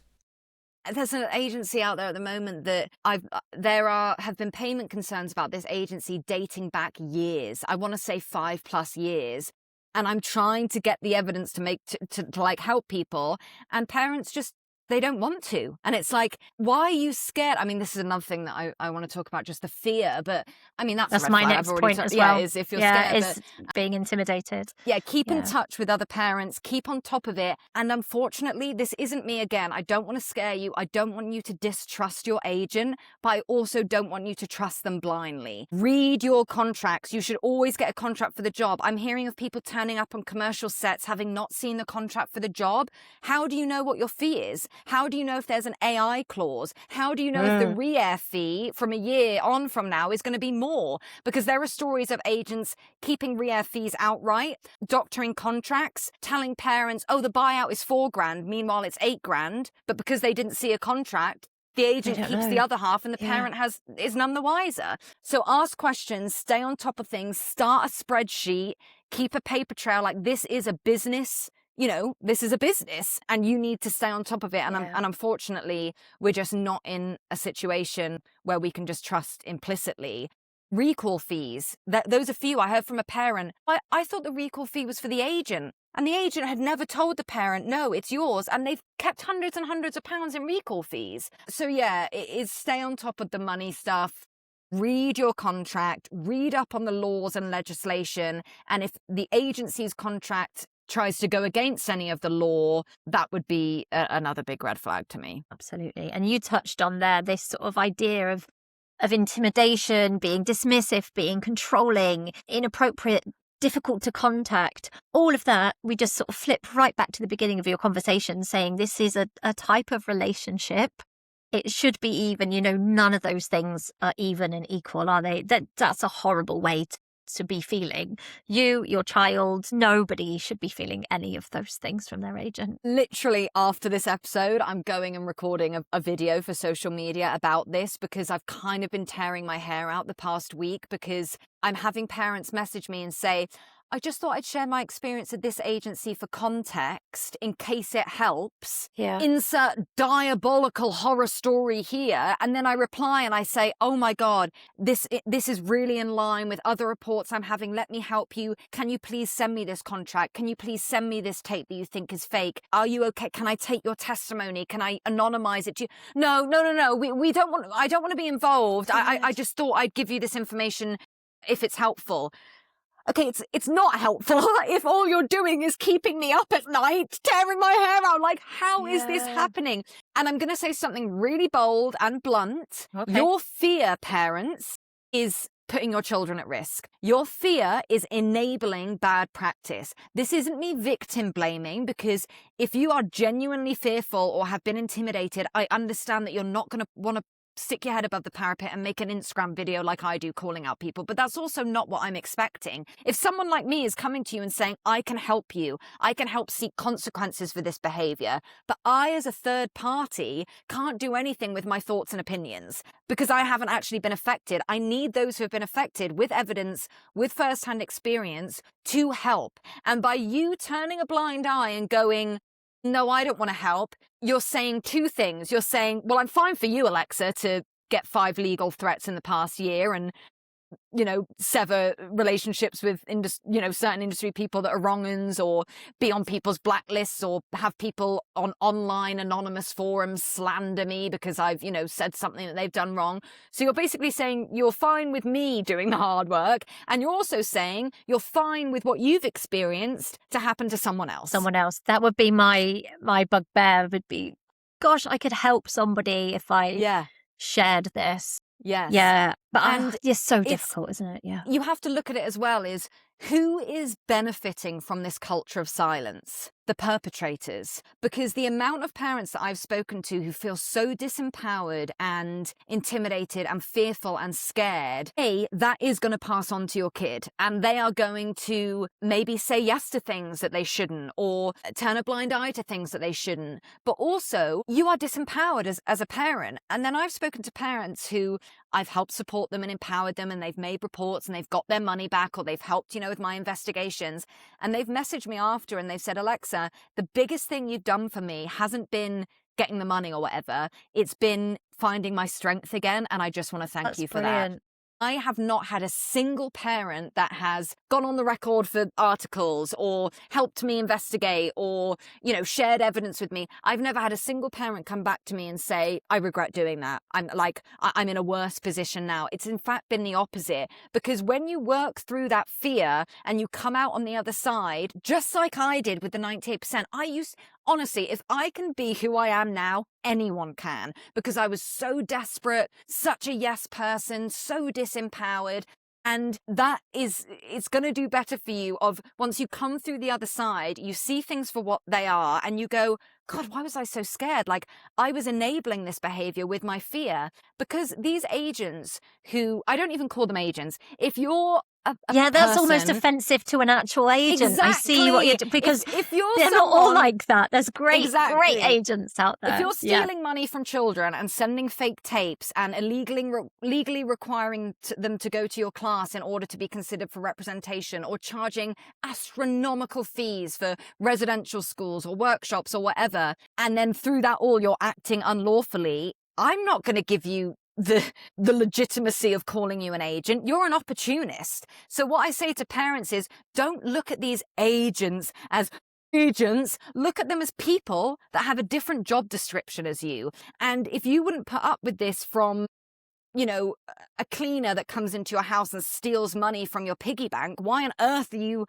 [SPEAKER 1] There's an agency out there at the moment that have been payment concerns about this agency dating back years. I want to say 5+ years. And I'm trying to get the evidence to help people. And parents just they don't want to. And it's like, why are you scared? I mean, this is another thing that I want to talk about, just the fear. But I mean, that's a red
[SPEAKER 2] my
[SPEAKER 1] flag.
[SPEAKER 2] next
[SPEAKER 1] I've already
[SPEAKER 2] point as well.
[SPEAKER 1] Yeah, is if you're scared.
[SPEAKER 2] Is being intimidated.
[SPEAKER 1] Yeah, keep in
[SPEAKER 2] Yeah.
[SPEAKER 1] touch with other parents, keep on top of it. And unfortunately, this isn't me again. I don't want to scare you. I don't want you to distrust your agent, but I also don't want you to trust them blindly. Read your contracts. You should always get a contract for the job. I'm hearing of people turning up on commercial sets having not seen the contract for the job. How do you know what your fee is? How do you know if there's an AI clause? How do you know if the re-air fee from a year on from now is going to be more? Because there are stories of agents keeping re-air fees outright, doctoring contracts, telling parents, oh, the buyout is $4,000, meanwhile it's $8,000, but because they didn't see a contract, the agent keeps the other half and the parent is none the wiser. So ask questions, stay on top of things, start a spreadsheet, keep a paper trail. Like, this is a business. You know, this is a business and you need to stay on top of it. And, and unfortunately, we're just not in a situation where we can just trust implicitly. Recall fees, those are few. I heard from a parent, I thought the recall fee was for the agent. And the agent had never told the parent, no, it's yours. And they've kept hundreds and hundreds of pounds in recall fees. So yeah, it is stay on top of the money stuff. Read your contract, read up on the laws and legislation. And if the agency's contract tries to go against any of the law, that would be another big red flag to me.
[SPEAKER 2] Absolutely. And you touched on there this sort of idea of intimidation, being dismissive, being controlling, inappropriate, difficult to contact. All of that, we just sort of flip right back to the beginning of your conversation, saying this is a type of relationship. It should be even. You know, none of those things are even and equal, are they? That's a horrible way to be feeling. You, your child, nobody should be feeling any of those things from their agent.
[SPEAKER 1] Literally after this episode, I'm going and recording a video for social media about this, because I've kind of been tearing my hair out the past week, because I'm having parents message me and say, I just thought I'd share my experience at this agency for context in case it helps.
[SPEAKER 2] Yeah.
[SPEAKER 1] Insert diabolical horror story here. And then I reply and I say, oh my God, this is really in line with other reports I'm having. Let me help you. Can you please send me this contract? Can you please send me this tape that you think is fake? Are you okay? Can I take your testimony? Can I anonymize it to you? No. We don't want, I don't want to be involved. I just thought I'd give you this information if it's helpful. Okay, it's not helpful if all you're doing is keeping me up at night, tearing my hair out. Like, how is this happening? And I'm going to say something really bold and blunt. Okay. Your fear, parents, is putting your children at risk. Your fear is enabling bad practice. This isn't me victim blaming, because if you are genuinely fearful or have been intimidated, I understand that you're not going to want to stick your head above the parapet and make an Instagram video like I do calling out people. But that's also not what I'm expecting. If someone like me is coming to you and saying, I can help you, I can help seek consequences for this behavior, but I as a third party can't do anything with my thoughts and opinions because I haven't actually been affected. I need those who have been affected with evidence, with firsthand experience to help. And by you turning a blind eye and going, no, I don't want to help, you're saying two things. You're saying, well, I'm fine for you, Alexa, to get 5 legal threats in the past year and, you know, sever relationships with, certain industry people that are wrong-uns, or be on people's blacklists, or have people on online anonymous forums slander me because I've, said something that they've done wrong. So you're basically saying you're fine with me doing the hard work. And you're also saying you're fine with what you've experienced to happen to someone else.
[SPEAKER 2] That would be my bugbear, would be, gosh, I could help somebody if I shared this.
[SPEAKER 1] Yes.
[SPEAKER 2] Yeah. But it's so difficult, isn't it? Yeah.
[SPEAKER 1] You have to look at it as well is, who is benefiting from this culture of silence? The perpetrators. Because the amount of parents that I've spoken to who feel so disempowered and intimidated and fearful and scared, that is going to pass on to your kid. And they are going to maybe say yes to things that they shouldn't, or turn a blind eye to things that they shouldn't. But also, you are disempowered as a parent. And then I've spoken to parents who I've helped support them and empowered them, and they've made reports and they've got their money back, or they've helped, with my investigations. And they've messaged me after and they've said, Alexa, the biggest thing you've done for me hasn't been getting the money or whatever. It's been finding my strength again. And I just want to thank you for that. I have not had a single parent that has gone on the record for articles or helped me investigate or, shared evidence with me. I've never had a single parent come back to me and say, I regret doing that. I'm in a worse position now. It's in fact been the opposite, because when you work through that fear and you come out on the other side, just like I did with the 98%, honestly, if I can be who I am now, anyone can, because I was so desperate, such a yes person, so disempowered. And it's going to do better for you once you come through the other side, you see things for what they are and you go, God, why was I so scared? Like, I was enabling this behavior with my fear, because these agents I don't even call them agents. If you're
[SPEAKER 2] that's almost offensive to an actual agent.
[SPEAKER 1] Exactly.
[SPEAKER 2] I see what you're doing, because
[SPEAKER 1] if you're
[SPEAKER 2] they're not all like that. There's great agents out there.
[SPEAKER 1] If you're stealing money from children and sending fake tapes and legally requiring them to go to your class in order to be considered for representation, or charging astronomical fees for residential schools or workshops or whatever, and then through that all you're acting unlawfully, I'm not going to give you the legitimacy of calling you an agent. You're an opportunist. So what I say to parents is, don't look at these agents as agents. Look at them as people that have a different job description as you. And if you wouldn't put up with this from, a cleaner that comes into your house and steals money from your piggy bank, why on earth are you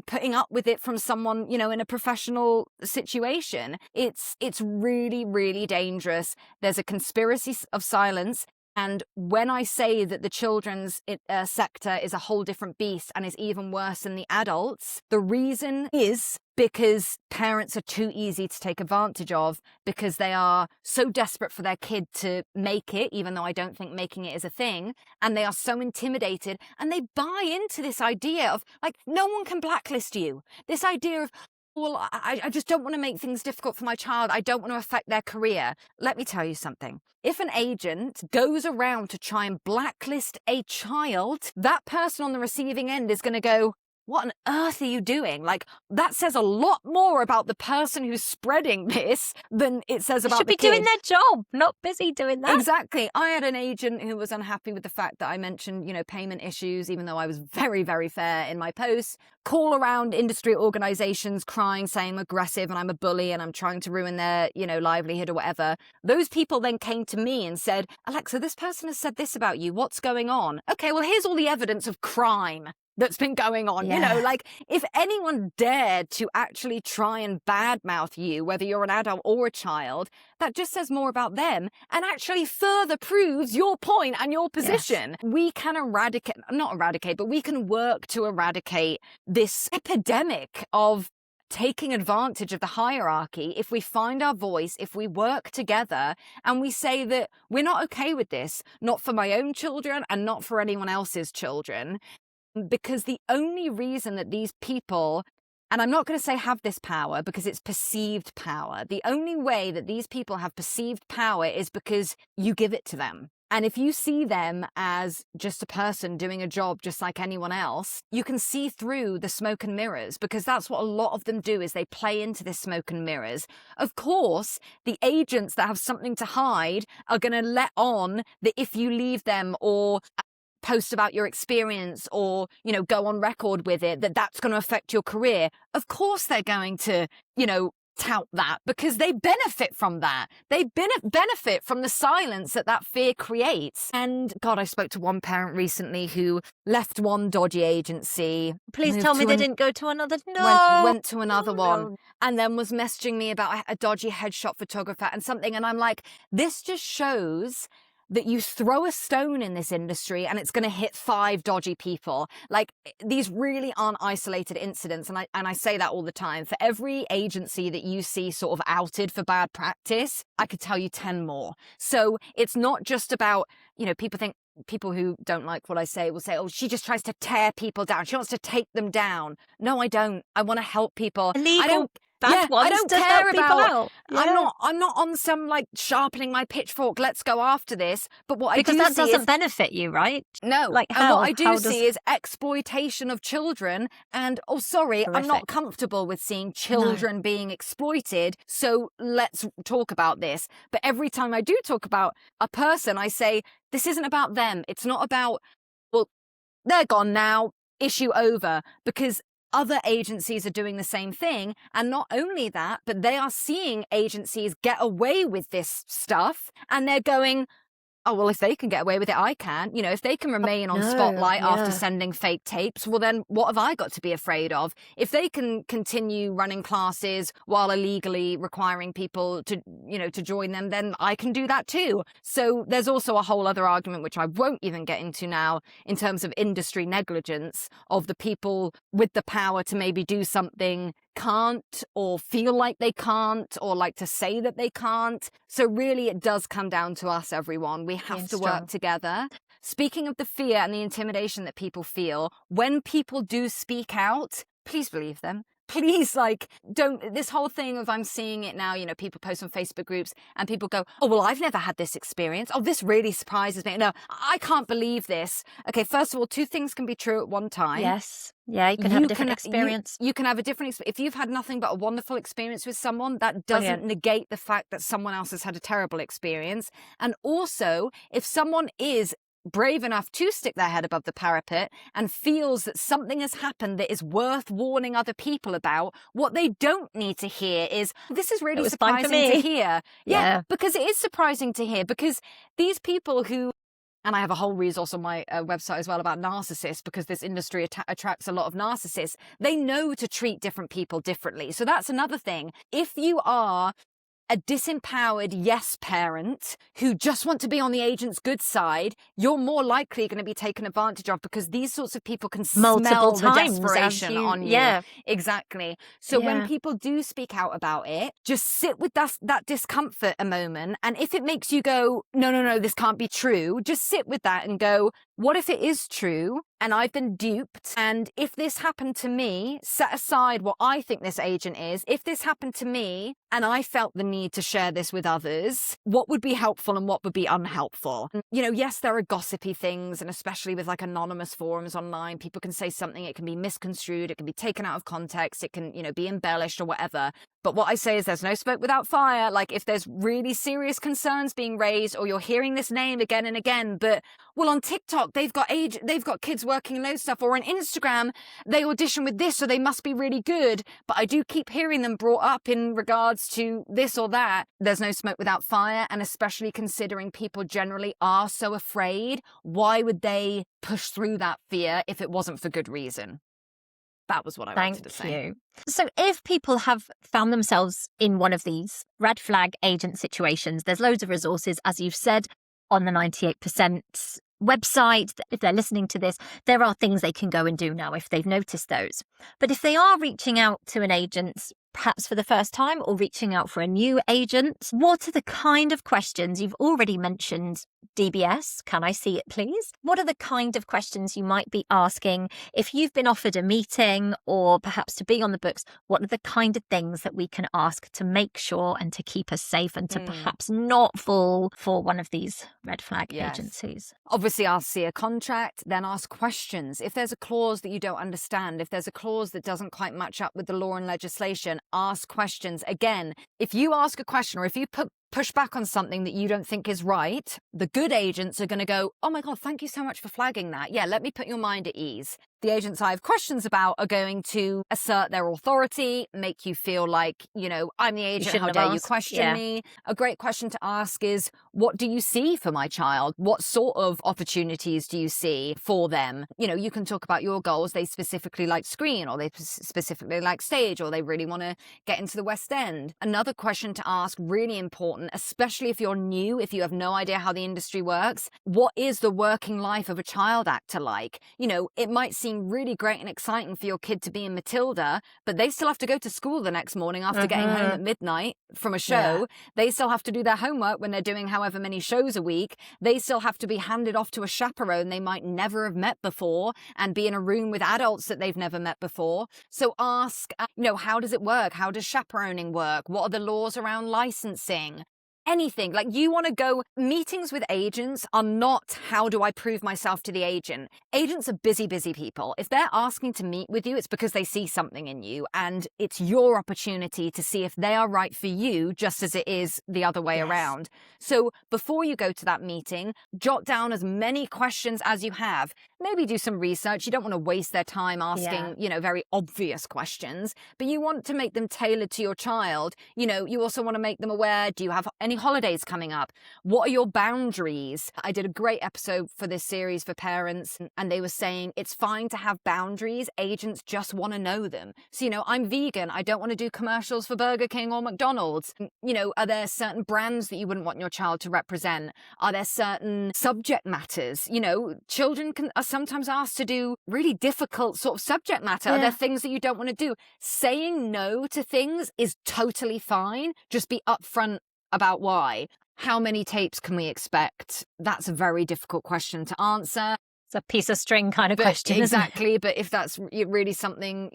[SPEAKER 1] putting up with it from someone, in a professional situation? It's really, really dangerous. There's a conspiracy of silence. And when I say that the children's sector is a whole different beast and is even worse than the adults, the reason is because parents are too easy to take advantage of, because they are so desperate for their kid to make it, even though I don't think making it is a thing. And they are so intimidated, and they buy into this idea of, like, no one can blacklist you. This idea of, well, I just don't want to make things difficult for my child. I don't want to affect their career. Let me tell you something. If an agent goes around to try and blacklist a child, that person on the receiving end is going to go, what on earth are you doing? Like, that says a lot more about the person who's spreading this than it says about the kid.
[SPEAKER 2] They should be doing their job, not busy doing that.
[SPEAKER 1] Exactly. I had an agent who was unhappy with the fact that I mentioned, payment issues, even though I was very, very fair in my posts. Call around industry organizations crying, saying I'm aggressive and I'm a bully and I'm trying to ruin their, livelihood or whatever. Those people then came to me and said, Alexa, this person has said this about you. What's going on? Okay, well, here's all the evidence of crime that's been going on. If anyone dared to actually try and badmouth you, whether you're an adult or a child, that just says more about them and actually further proves your point and your position. Yes. We can not eradicate, but we can work to eradicate this epidemic of taking advantage of the hierarchy if we find our voice, if we work together and we say that we're not okay with this, not for my own children and not for anyone else's children. Because the only reason that these people, and I'm not going to say have this power because it's perceived power, the only way that these people have perceived power is because you give it to them. And if you see them as just a person doing a job just like anyone else, you can see through the smoke and mirrors, because that's what a lot of them do, is they play into this smoke and mirrors. Of course, the agents that have something to hide are going to let on that if you leave them or post about your experience or, go on record with it, that's going to affect your career. Of course they're going to, tout that, because they benefit from that. They benefit from the silence that fear creates. And God, I spoke to one parent recently who left one dodgy agency.
[SPEAKER 2] Please tell me they didn't go to another. No.
[SPEAKER 1] Went to another one and then was messaging me about a dodgy headshot photographer and something. And I'm like, this just shows that you throw a stone in this industry and it's going to hit 5 dodgy people. Like, these really aren't isolated incidents. And I say that all the time. For every agency that you see sort of outed for bad practice, I could tell you 10 more. So it's not just about, people who don't like what I say will say, oh, she just tries to tear people down. She wants to take them down. No, I don't. I want to help people.
[SPEAKER 2] Illegal. I don't
[SPEAKER 1] care about.
[SPEAKER 2] Yeah.
[SPEAKER 1] I'm not on some sharpening my pitchfork. Let's go after this. But what
[SPEAKER 2] because
[SPEAKER 1] I do
[SPEAKER 2] that
[SPEAKER 1] see
[SPEAKER 2] doesn't benefit you, right?
[SPEAKER 1] No.
[SPEAKER 2] Like
[SPEAKER 1] and what I do see is exploitation of children. And
[SPEAKER 2] horrific.
[SPEAKER 1] I'm not comfortable with seeing children being exploited. So let's talk about this. But every time I do talk about a person, I say, this isn't about them. It's not about they're gone now, issue over, because other agencies are doing the same thing. And not only that, but they are seeing agencies get away with this stuff, and they're going, oh, well, if they can get away with it, I can. You know, if they can remain on spotlight after sending fake tapes, well, then what have I got to be afraid of? If they can continue running classes while illegally requiring people to, you know, to join them, then I can do that too. So there's also a whole other argument, which I won't even get into now, in terms of industry negligence of the people with the power to maybe do something can't, or feel like they can't, or like to say that they can't. So really it does come down to us, everyone. We have to work together. Speaking of the fear and the intimidation that people feel, when people do speak out, please believe them. Please, like, don't, this whole thing of, I'm seeing it now, you know, people post on Facebook groups and people go, oh, well, I've never had this experience. Oh, this really surprises me. No, I can't believe this. Okay, first of all, two things can be true at one time.
[SPEAKER 2] Yes. Yeah, you can have a different experience.
[SPEAKER 1] You can have a different experience. If you've had nothing but a wonderful experience with someone, that doesn't negate the fact that someone else has had a terrible experience. And also, if someone is brave enough to stick their head above the parapet and feels that something has happened that is worth warning other people about, what they don't need to hear is, this is really surprising to hear. Yeah, because it is surprising to hear, because these people who, and I have a whole resource on my website as well about narcissists, because this industry attracts a lot of narcissists. They know to treat different people differently. So that's another thing. If you are a disempowered yes parent who just want to be on the agent's good side, you're more likely going to be taken advantage of, because these sorts of people can smell the desperation on you. Yeah, exactly. So when people do speak out about it, just sit with that discomfort a moment. And if it makes you go, no, this can't be true, just sit with that and go, what if it is true and I've been duped? And if this happened to me, set aside what I think this agent is. If this happened to me and I felt the need to share this with others, what would be helpful and what would be unhelpful? You know, yes, there are gossipy things, and especially with like anonymous forums online, people can say something, it can be misconstrued, it can be taken out of context, it can, you know, be embellished or whatever. But what I say is there's no smoke without fire. Like, if there's really serious concerns being raised, or you're hearing this name again and again, but, well, on TikTok, they've got kids working in loads of stuff, or on Instagram, they audition with this, so they must be really good. But I do keep hearing them brought up in regards to this or that. There's no smoke without fire. And especially considering people generally are so afraid, why would they push through that fear if it wasn't for good reason? That was what I wanted to say.
[SPEAKER 2] Thank you. So if people have found themselves in one of these red flag agent situations, there's loads of resources, as you've said, on the 98% website. If they're listening to this, there are things they can go and do now if they've noticed those. But if they are reaching out to an agent, perhaps for the first time, or reaching out for a new agent, what are the kind of questions? You've already mentioned DBS. Can I see it, please? What are the kind of questions you might be asking if you've been offered a meeting, or perhaps to be on the books? What are the kind of things that we can ask to make sure and to keep us safe, and to perhaps not fall for one of these red flag agencies?
[SPEAKER 1] Obviously, ask, see a contract, then ask questions. If there's a clause that you don't understand, if there's a clause that doesn't quite match up with the law and legislation, ask questions. Again, if you ask a question, or if you push back on something that you don't think is right, the good agents are going to go, oh my God, thank you so much for flagging that. Yeah, let me put your mind at ease. The agents I have questions about are going to assert their authority, make you feel like, you know, I'm the agent, how dare you question me? A great question to ask is, what do you see for my child? What sort of opportunities do you see for them? You know, you can talk about your goals. They specifically like screen, or they specifically like stage, or they really want to get into the West End. Another question to ask, really important, especially if you're new, if you have no idea how the industry works, what is the working life of a child actor like? You know, it might seem really great and exciting for your kid to be in Matilda, but they still have to go to school the next morning after getting home at midnight from a show. They still have to do their homework when they're doing however many shows a week. They still have to be handed off to a chaperone they might never have met before, and be in a room with adults that they've never met before. So ask, you know, how does it work? How does chaperoning work? What are the laws around licensing? anything. Like, you want to go, meetings with agents are not how do I prove myself to the agent. Agents are busy people. If they're asking to meet with you, it's because they see something in you, and it's your opportunity to see if they are right for you, just as it is the other way around. So before you go to that meeting, jot down as many questions as you have. Maybe do some research. You don't want to waste their time asking, very obvious questions, but you want to make them tailored to your child. You also want to make them aware, do you have any holidays coming up? What are your boundaries? I did a great episode for this series for parents, and they were saying it's fine to have boundaries. Agents just want to know them. So, I'm vegan. I don't want to do commercials for Burger King or McDonald's. Are there certain brands that you wouldn't want your child to represent? Are there certain subject matters? Children are sometimes asked to do really difficult sort of subject matter. Are there things that you don't want to do? Saying no to things is totally fine. Just be upfront about why. How many tapes can we expect? That's a very difficult question to answer.
[SPEAKER 2] It's a piece of string kind of question.
[SPEAKER 1] Exactly.
[SPEAKER 2] Isn't it?
[SPEAKER 1] But if that's really something,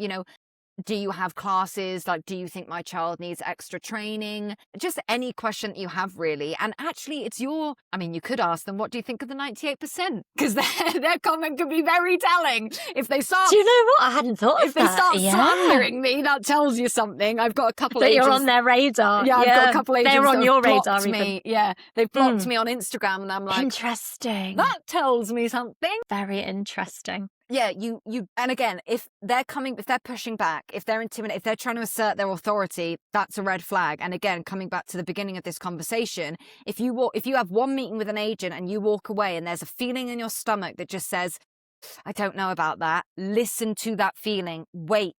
[SPEAKER 1] do you have classes? Like, do you think my child needs extra training? Just any question that you have, really. And actually, you could ask them, what do you think of the 98%? Because their comment could be very telling. If they start...
[SPEAKER 2] Do you know what? I hadn't thought of that.
[SPEAKER 1] If they start slandering me, that tells you something. I've got a couple of agents...
[SPEAKER 2] You're on their radar.
[SPEAKER 1] Yeah, I've got a couple of agents
[SPEAKER 2] They're on your radar,
[SPEAKER 1] me. Yeah, they've blocked me on Instagram, and I'm like...
[SPEAKER 2] Interesting.
[SPEAKER 1] That tells me something.
[SPEAKER 2] Very interesting.
[SPEAKER 1] Yeah, and again, if they're pushing back, if they're intimidated, if they're trying to assert their authority, that's a red flag. And again, coming back to the beginning of this conversation, if you have one meeting with an agent and you walk away and there's a feeling in your stomach that just says, I don't know about that. Listen to that feeling. Wait.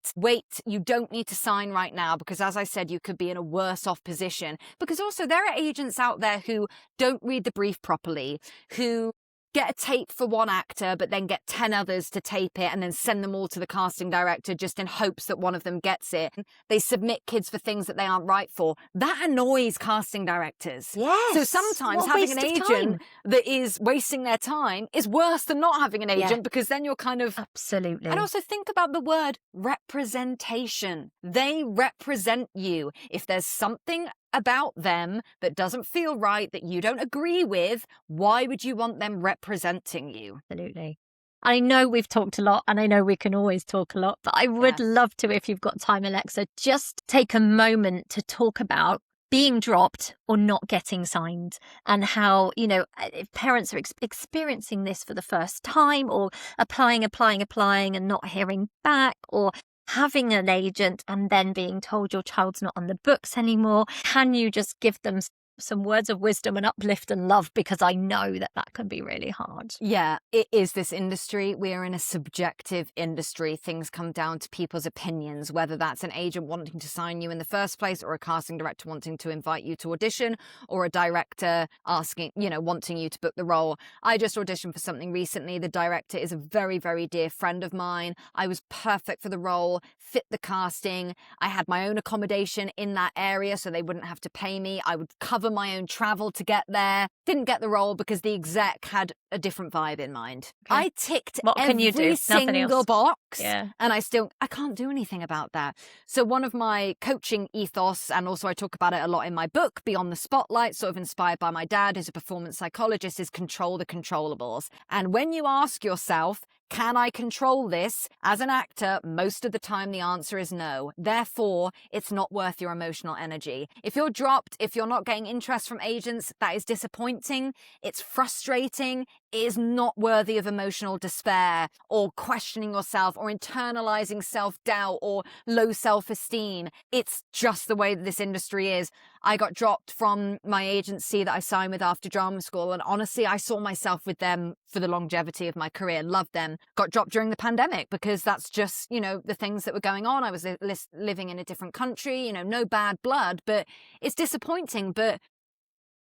[SPEAKER 1] You don't need to sign right now, because as I said, you could be in a worse off position. Because also there are agents out there who don't read the brief properly, who get a tape for one actor, but then get 10 others to tape it and then send them all to the casting director just in hopes that one of them gets it. They submit kids for things that they aren't right for. That annoys casting directors.
[SPEAKER 2] Yes.
[SPEAKER 1] So sometimes having an agent that is wasting their time is worse than not having an agent, because then you're kind of...
[SPEAKER 2] Absolutely.
[SPEAKER 1] And also think about the word representation. They represent you. If there's something about them that doesn't feel right, that you don't agree with, why would you want them representing you?
[SPEAKER 2] Absolutely. I know we've talked a lot, and I know we can always talk a lot, but I would love to, if you've got time, Alexa, just take a moment to talk about being dropped or not getting signed, and how, if parents are experiencing this for the first time, or applying and not hearing back, or having an agent and then being told your child's not on the books anymore. Can you just give them some words of wisdom and uplift and love? Because I know that can be really hard.
[SPEAKER 1] Yeah, it is this industry. We are in a subjective industry. Things come down to people's opinions, whether that's an agent wanting to sign you in the first place, or a casting director wanting to invite you to audition, or a director asking, wanting you to book the role. I just auditioned for something recently. The director is a very, very dear friend of mine. I was perfect for the role, fit the casting. I had my own accommodation in that area, so they wouldn't have to pay me. I would cover my own travel to get there. Didn't get the role because the exec had a different vibe in mind. Okay. I ticked every single box, and I can't do anything about that. So one of my coaching ethos, and also I talk about it a lot in my book, Beyond the Spotlight, sort of inspired by my dad, who's a performance psychologist, is control the controllables. And when you ask yourself, can I control this? As an actor, most of the time the answer is no. Therefore, it's not worth your emotional energy. If you're dropped, if you're not getting interest from agents, that is disappointing. It's frustrating. It is not worthy of emotional despair, or questioning yourself, or internalizing self-doubt, or low self-esteem. It's just the way that this industry is. I got dropped from my agency that I signed with after drama school, and honestly, I saw myself with them for the longevity of my career, loved them. Got dropped during the pandemic because that's just, the things that were going on. I was living in a different country, no bad blood, but it's disappointing. But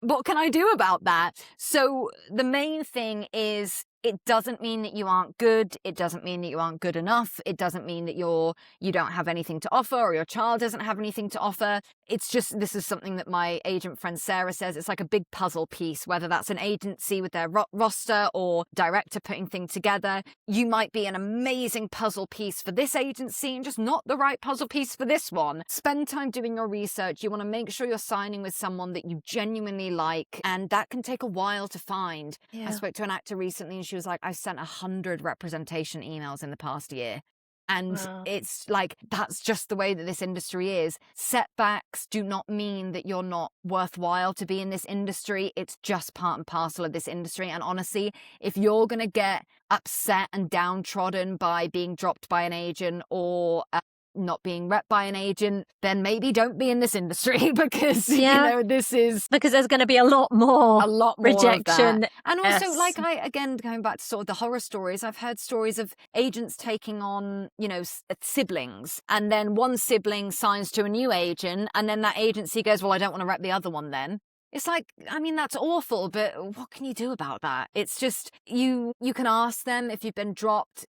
[SPEAKER 1] what can I do about that? So the main thing is it doesn't mean that you aren't good. It doesn't mean that you aren't good enough. It doesn't mean that you don't have anything to offer or your child doesn't have anything to offer. It's just, this is something that my agent friend Sarah says, it's like a big puzzle piece, whether that's an agency with their roster or director putting things together. You might be an amazing puzzle piece for this agency and just not the right puzzle piece for this one. Spend time doing your research. You want to make sure you're signing with someone that you genuinely like, and that can take a while to find. I spoke to an actor recently and she was like, I sent 100 representation emails in the past year. And it's like, that's just the way that this industry is. Setbacks do not mean that you're not worthwhile to be in this industry. It's just part and parcel of this industry. And honestly, if you're going to get upset and downtrodden by being dropped by an agent or not being rep by an agent, then maybe don't be in this industry because this is
[SPEAKER 2] because there's going to be a lot more rejection.
[SPEAKER 1] And also, again, going back to sort of the horror stories, I've heard stories of agents taking on, siblings, and then one sibling signs to a new agent, and then that agency goes, well, I don't want to rep the other one then. It's like, I mean, that's awful, but what can you do about that? It's just, you can ask them if you've been dropped.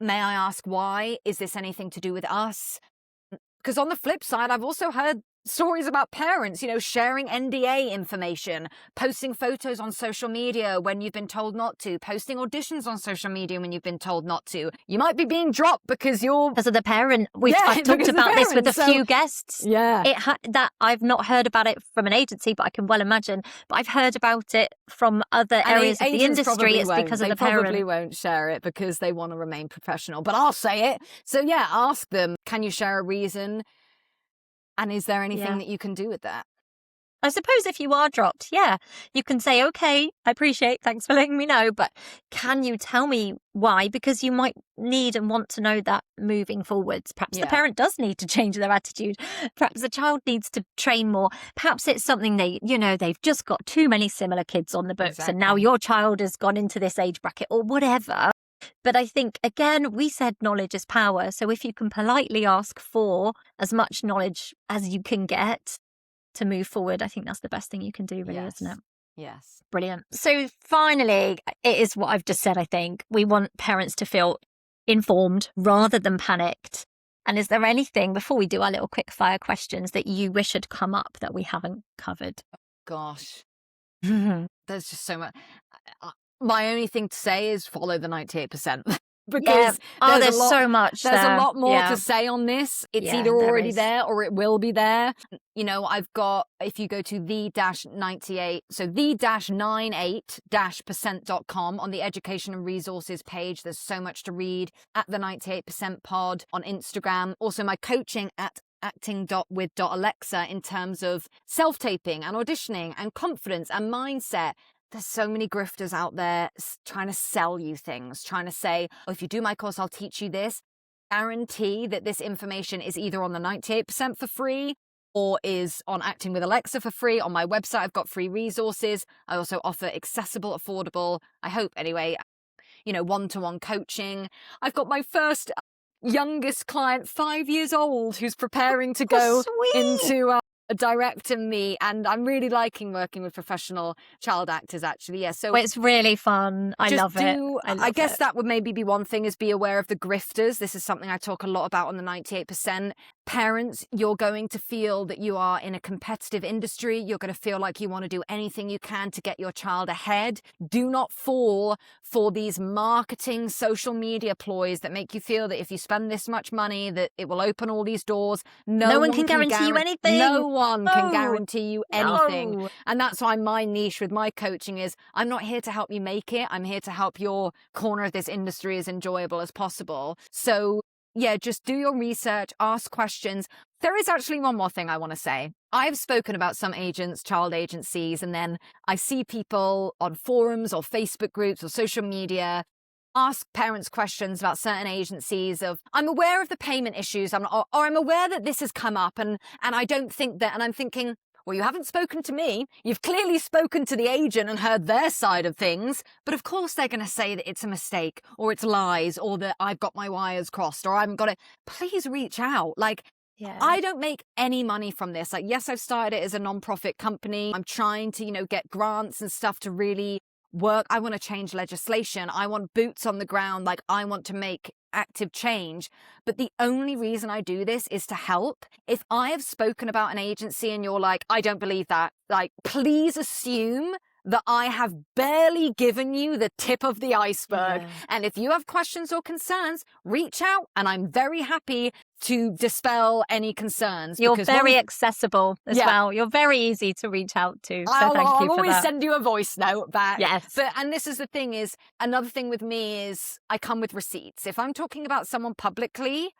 [SPEAKER 1] May I ask why? Is this anything to do with us? Because on the flip side, I've also heard stories about parents, sharing NDA information, posting photos on social media when you've been told not to, posting auditions on social media when you've been told not to. You might be being dropped because
[SPEAKER 2] of the parent. I've talked about this with a few guests. That I've not heard about it from an agency, but I can well imagine. But I've heard about it from other areas of the industry. It's because of the parent.
[SPEAKER 1] They probably won't share it because they want to remain professional. But I'll say it. So ask them, can you share a reason? And is there anything that you can do with that?
[SPEAKER 2] I suppose if you are dropped, you can say, okay, I appreciate, thanks for letting me know, but can you tell me why? Because you might need and want to know that moving forwards. Perhaps the parent does need to change their attitude. Perhaps the child needs to train more. Perhaps it's something they've just got too many similar kids on the books and now your child has gone into this age bracket or whatever. But I think, again, we said knowledge is power. So if you can politely ask for as much knowledge as you can get to move forward, I think that's the best thing you can do, really, isn't it?
[SPEAKER 1] Yes.
[SPEAKER 2] Brilliant. So finally, it is what I've just said, I think. We want parents to feel informed rather than panicked. And is there anything, before we do our little quick fire questions, that you wish had come up that we haven't covered?
[SPEAKER 1] Gosh. There's just so much. My only thing to say is follow the 98%. Because
[SPEAKER 2] there's so much.
[SPEAKER 1] There's a lot more to say on this. It's either already there or it will be there. I've got, if you go to the-98, so the-98-percent.com on the education and resources page, there's so much to read. At the 98% pod on Instagram. Also my coaching at acting.with.alexa in terms of self-taping and auditioning and confidence and mindset. There's so many grifters out there trying to sell you things, trying to say, oh, if you do my course, I'll teach you this. Guarantee that this information is either on the 98% for free or is on Acting with Alexa for free. On my website, I've got free resources. I also offer accessible, affordable, I hope anyway, one-to-one coaching. I've got my first youngest client, 5 years old, who's preparing to go into a director me, and I'm really liking working with professional child actors, actually. So
[SPEAKER 2] it's really fun. I love it.
[SPEAKER 1] I guess that would maybe be one thing, is be aware of the grifters. This is something I talk a lot about on the 98%. Parents, you're going to feel that you are in a competitive industry. You're going to feel like you want to do anything you can to get your child ahead. Do not fall for these marketing social media ploys that make you feel that if you spend this much money, that it will open all these doors. No one can guarantee you anything. No one can guarantee you anything. No. And that's why my niche with my coaching is, I'm not here to help you make it. I'm here to help your corner of this industry as enjoyable as possible. So just do your research, ask questions. There is actually one more thing I want to say. I've spoken about some agents, child agencies, and then I see people on forums or Facebook groups or social media ask parents questions about certain agencies of, I'm aware of the payment issues, or I'm aware that this has come up, and I don't think that, and I'm thinking, well, you haven't spoken to me. You've clearly spoken to the agent and heard their side of things. But of course they're going to say that it's a mistake or it's lies or that I've got my wires crossed or I haven't got it. Please reach out. I don't make any money from this. Yes, I've started it as a non-profit company. I'm trying to, get grants and stuff to really work. I want to change legislation. I want boots on the ground. Like, I want to make active change. But the only reason I do this is to help. If I have spoken about an agency and you're like, I don't believe that, like, please assume that I have barely given you the tip of the iceberg.
[SPEAKER 2] Yeah.
[SPEAKER 1] And if you have questions or concerns, reach out, and I'm very happy to dispel any concerns.
[SPEAKER 2] You're very accessible as well. You're very easy to reach out to. So thank you for
[SPEAKER 1] I'll always
[SPEAKER 2] that.
[SPEAKER 1] send you a voice note back.
[SPEAKER 2] Yes.
[SPEAKER 1] And this is the thing is, another thing with me is I come with receipts. If I'm talking about someone publicly,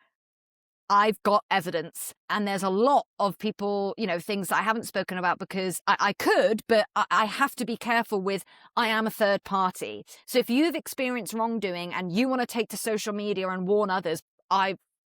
[SPEAKER 1] I've got evidence, and there's a lot of people, things that I haven't spoken about because I could, but I have to be careful with, I am a third party. So if you've experienced wrongdoing and you want to take to social media and warn others,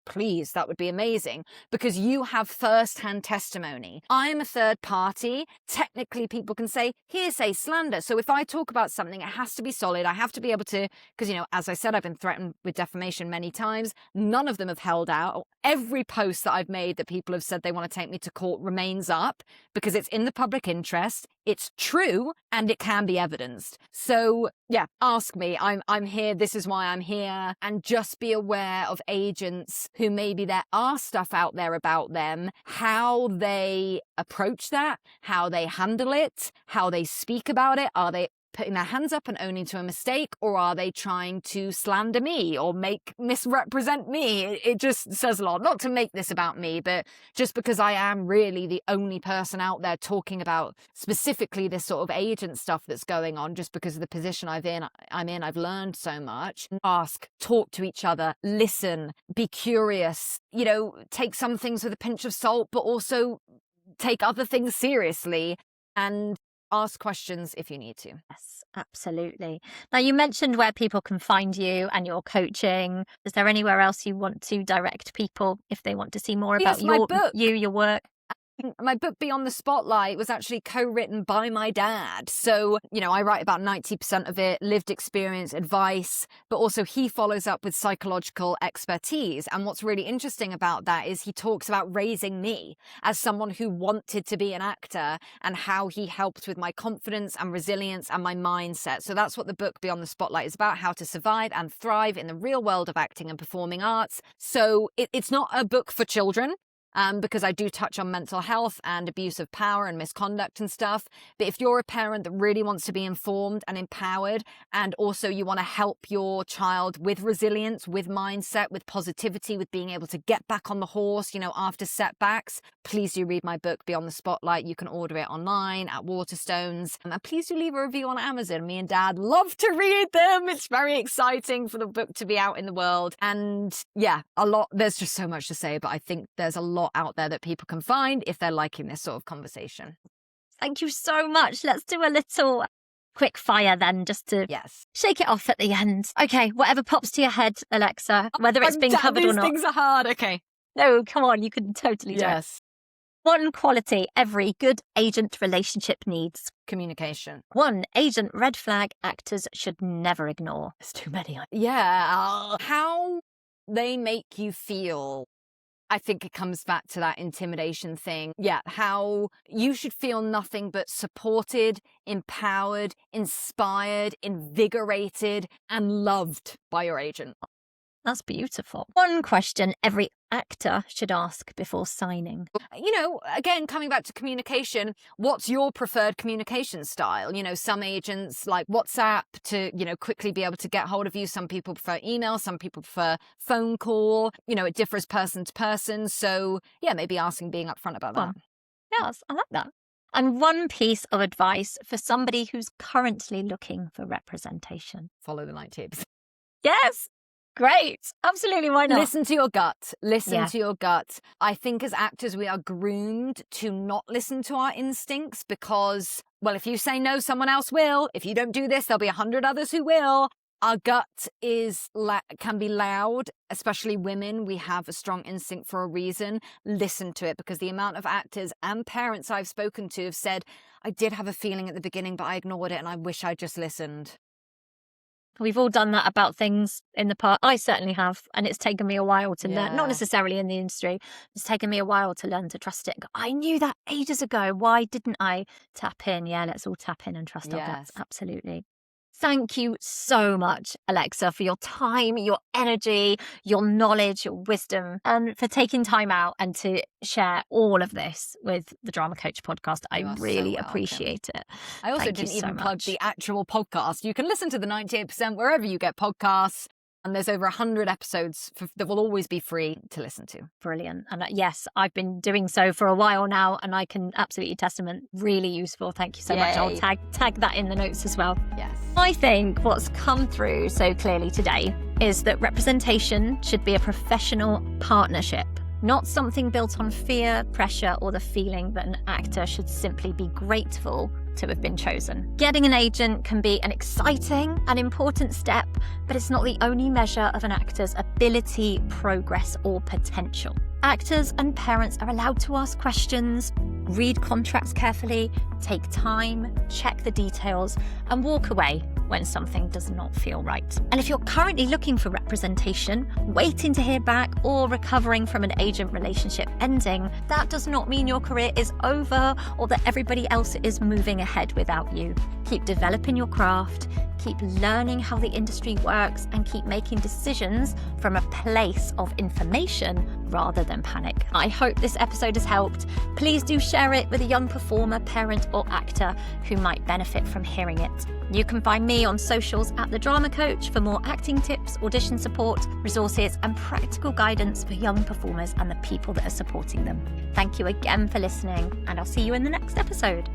[SPEAKER 1] please, that would be amazing, because you have first-hand testimony. I'm a third party. Technically, people can say hearsay, slander. So if I talk about something, it has to be solid. I have to be able to, because, as I said, I've been threatened with defamation many times. None of them have held out. Every post that I've made that people have said they want to take me to court remains up because it's in the public interest. It's true, and it can be evidenced. So yeah, ask me. I'm here. This is why I'm here. And just be aware of agents who maybe there are stuff out there about them, how they approach that, how they handle it, how they speak about it. Are they putting their hands up and owning to a mistake, or are they trying to slander me or misrepresent me? It just says a lot. Not to make this about me, but just because I am really the only person out there talking about specifically this sort of agent stuff that's going on, just because of the position I'm in, I've learned so much. Ask, talk to each other, listen, be curious, take some things with a pinch of salt, but also take other things seriously, and ask questions if you need to.
[SPEAKER 2] Yes, absolutely. Now, you mentioned where people can find you and your coaching. Is there anywhere else you want to direct people if they want to see more about your work?
[SPEAKER 1] My book, Beyond the Spotlight, was actually co-written by my dad. So, I write about 90% of it, lived experience, advice, but also he follows up with psychological expertise. And what's really interesting about that is he talks about raising me as someone who wanted to be an actor and how he helped with my confidence and resilience and my mindset. So that's what the book Beyond the Spotlight is about, how to survive and thrive in the real world of acting and performing arts. So it's not a book for children. Because I do touch on mental health and abuse of power and misconduct and stuff. But if you're a parent that really wants to be informed and empowered, and also you want to help your child with resilience, with mindset, with positivity, with being able to get back on the horse, after setbacks, please do read my book, Beyond the Spotlight. You can order it online at Waterstones. And please do leave a review on Amazon. Me and Dad love to read them. It's very exciting for the book to be out in the world. And yeah, there's just so much to say, but I think there's a lot out there that people can find if they're liking this sort of conversation.
[SPEAKER 2] Thank you so much. Let's do a little quick fire then, just to shake it off at the end. Okay, whatever pops to your head, Alexa, whether it's been covered or not.
[SPEAKER 1] These things are hard. Okay.
[SPEAKER 2] No, come on, you can totally do it. One quality every good agent relationship needs.
[SPEAKER 1] Communication.
[SPEAKER 2] One agent red flag actors should never ignore. There's too many.
[SPEAKER 1] Yeah. How they make you feel. I think it comes back to that intimidation thing. Yeah, how you should feel nothing but supported, empowered, inspired, invigorated, and loved by your agent.
[SPEAKER 2] That's beautiful. One question every actor should ask before signing.
[SPEAKER 1] Again, coming back to communication, what's your preferred communication style? Some agents like WhatsApp to, quickly be able to get hold of you. Some people prefer email. Some people prefer phone call. It differs person to person. So yeah, maybe being upfront about that.
[SPEAKER 2] Yes, I like that. And one piece of advice for somebody who's currently looking for representation.
[SPEAKER 1] Follow the 9 tips.
[SPEAKER 2] Yes. Great. Absolutely. Why not?
[SPEAKER 1] Listen to your gut. Listen to your gut. I think as actors, we are groomed to not listen to our instincts because, well, if you say no, someone else will. If you don't do this, there'll be 100 others who will. Our gut can be loud, especially women. We have a strong instinct for a reason. Listen to it, because the amount of actors and parents I've spoken to have said, I did have a feeling at the beginning, but I ignored it and I wish I just listened.
[SPEAKER 2] We've all done that about things in the past. I certainly have. And it's taken me a while to learn, not necessarily in the industry. It's taken me a while to learn to trust it. I knew that ages ago. Why didn't I tap in? Yeah, let's all tap in and trust our guts. Absolutely. Thank you so much, Alexa, for your time, your energy, your knowledge, your wisdom, and for taking time out and to share all of this with the Drama Coach podcast. I really appreciate it.
[SPEAKER 1] I also didn't even plug the actual podcast. You can listen to the 98% wherever you get podcasts. And there's over 100 episodes that will always be free to listen to.
[SPEAKER 2] Brilliant. And yes, I've been doing so for a while now, and I can absolutely testament. Really useful. Thank you so much. I'll tag that in the notes as well.
[SPEAKER 1] Yes.
[SPEAKER 2] I think what's come through so clearly today is that representation should be a professional partnership, not something built on fear, pressure, or the feeling that an actor should simply be grateful to have been chosen. Getting an agent can be an exciting and important step, but it's not the only measure of an actor's ability, progress, or potential. Actors and parents are allowed to ask questions, read contracts carefully, take time, check the details, and walk away when something does not feel right. And if you're currently looking for representation, waiting to hear back, or recovering from an agent relationship ending, that does not mean your career is over or that everybody else is moving ahead without you. Keep developing your craft, keep learning how the industry works, and keep making decisions from a place of information rather than panic. I hope this episode has helped. Please do share it with a young performer, parent, or actor who might benefit from hearing it. You can find me on socials at The Drama Coach for more acting tips, audition support, resources, and practical guidance for young performers and the people that are supporting them. Thank you again for listening, and I'll see you in the next episode.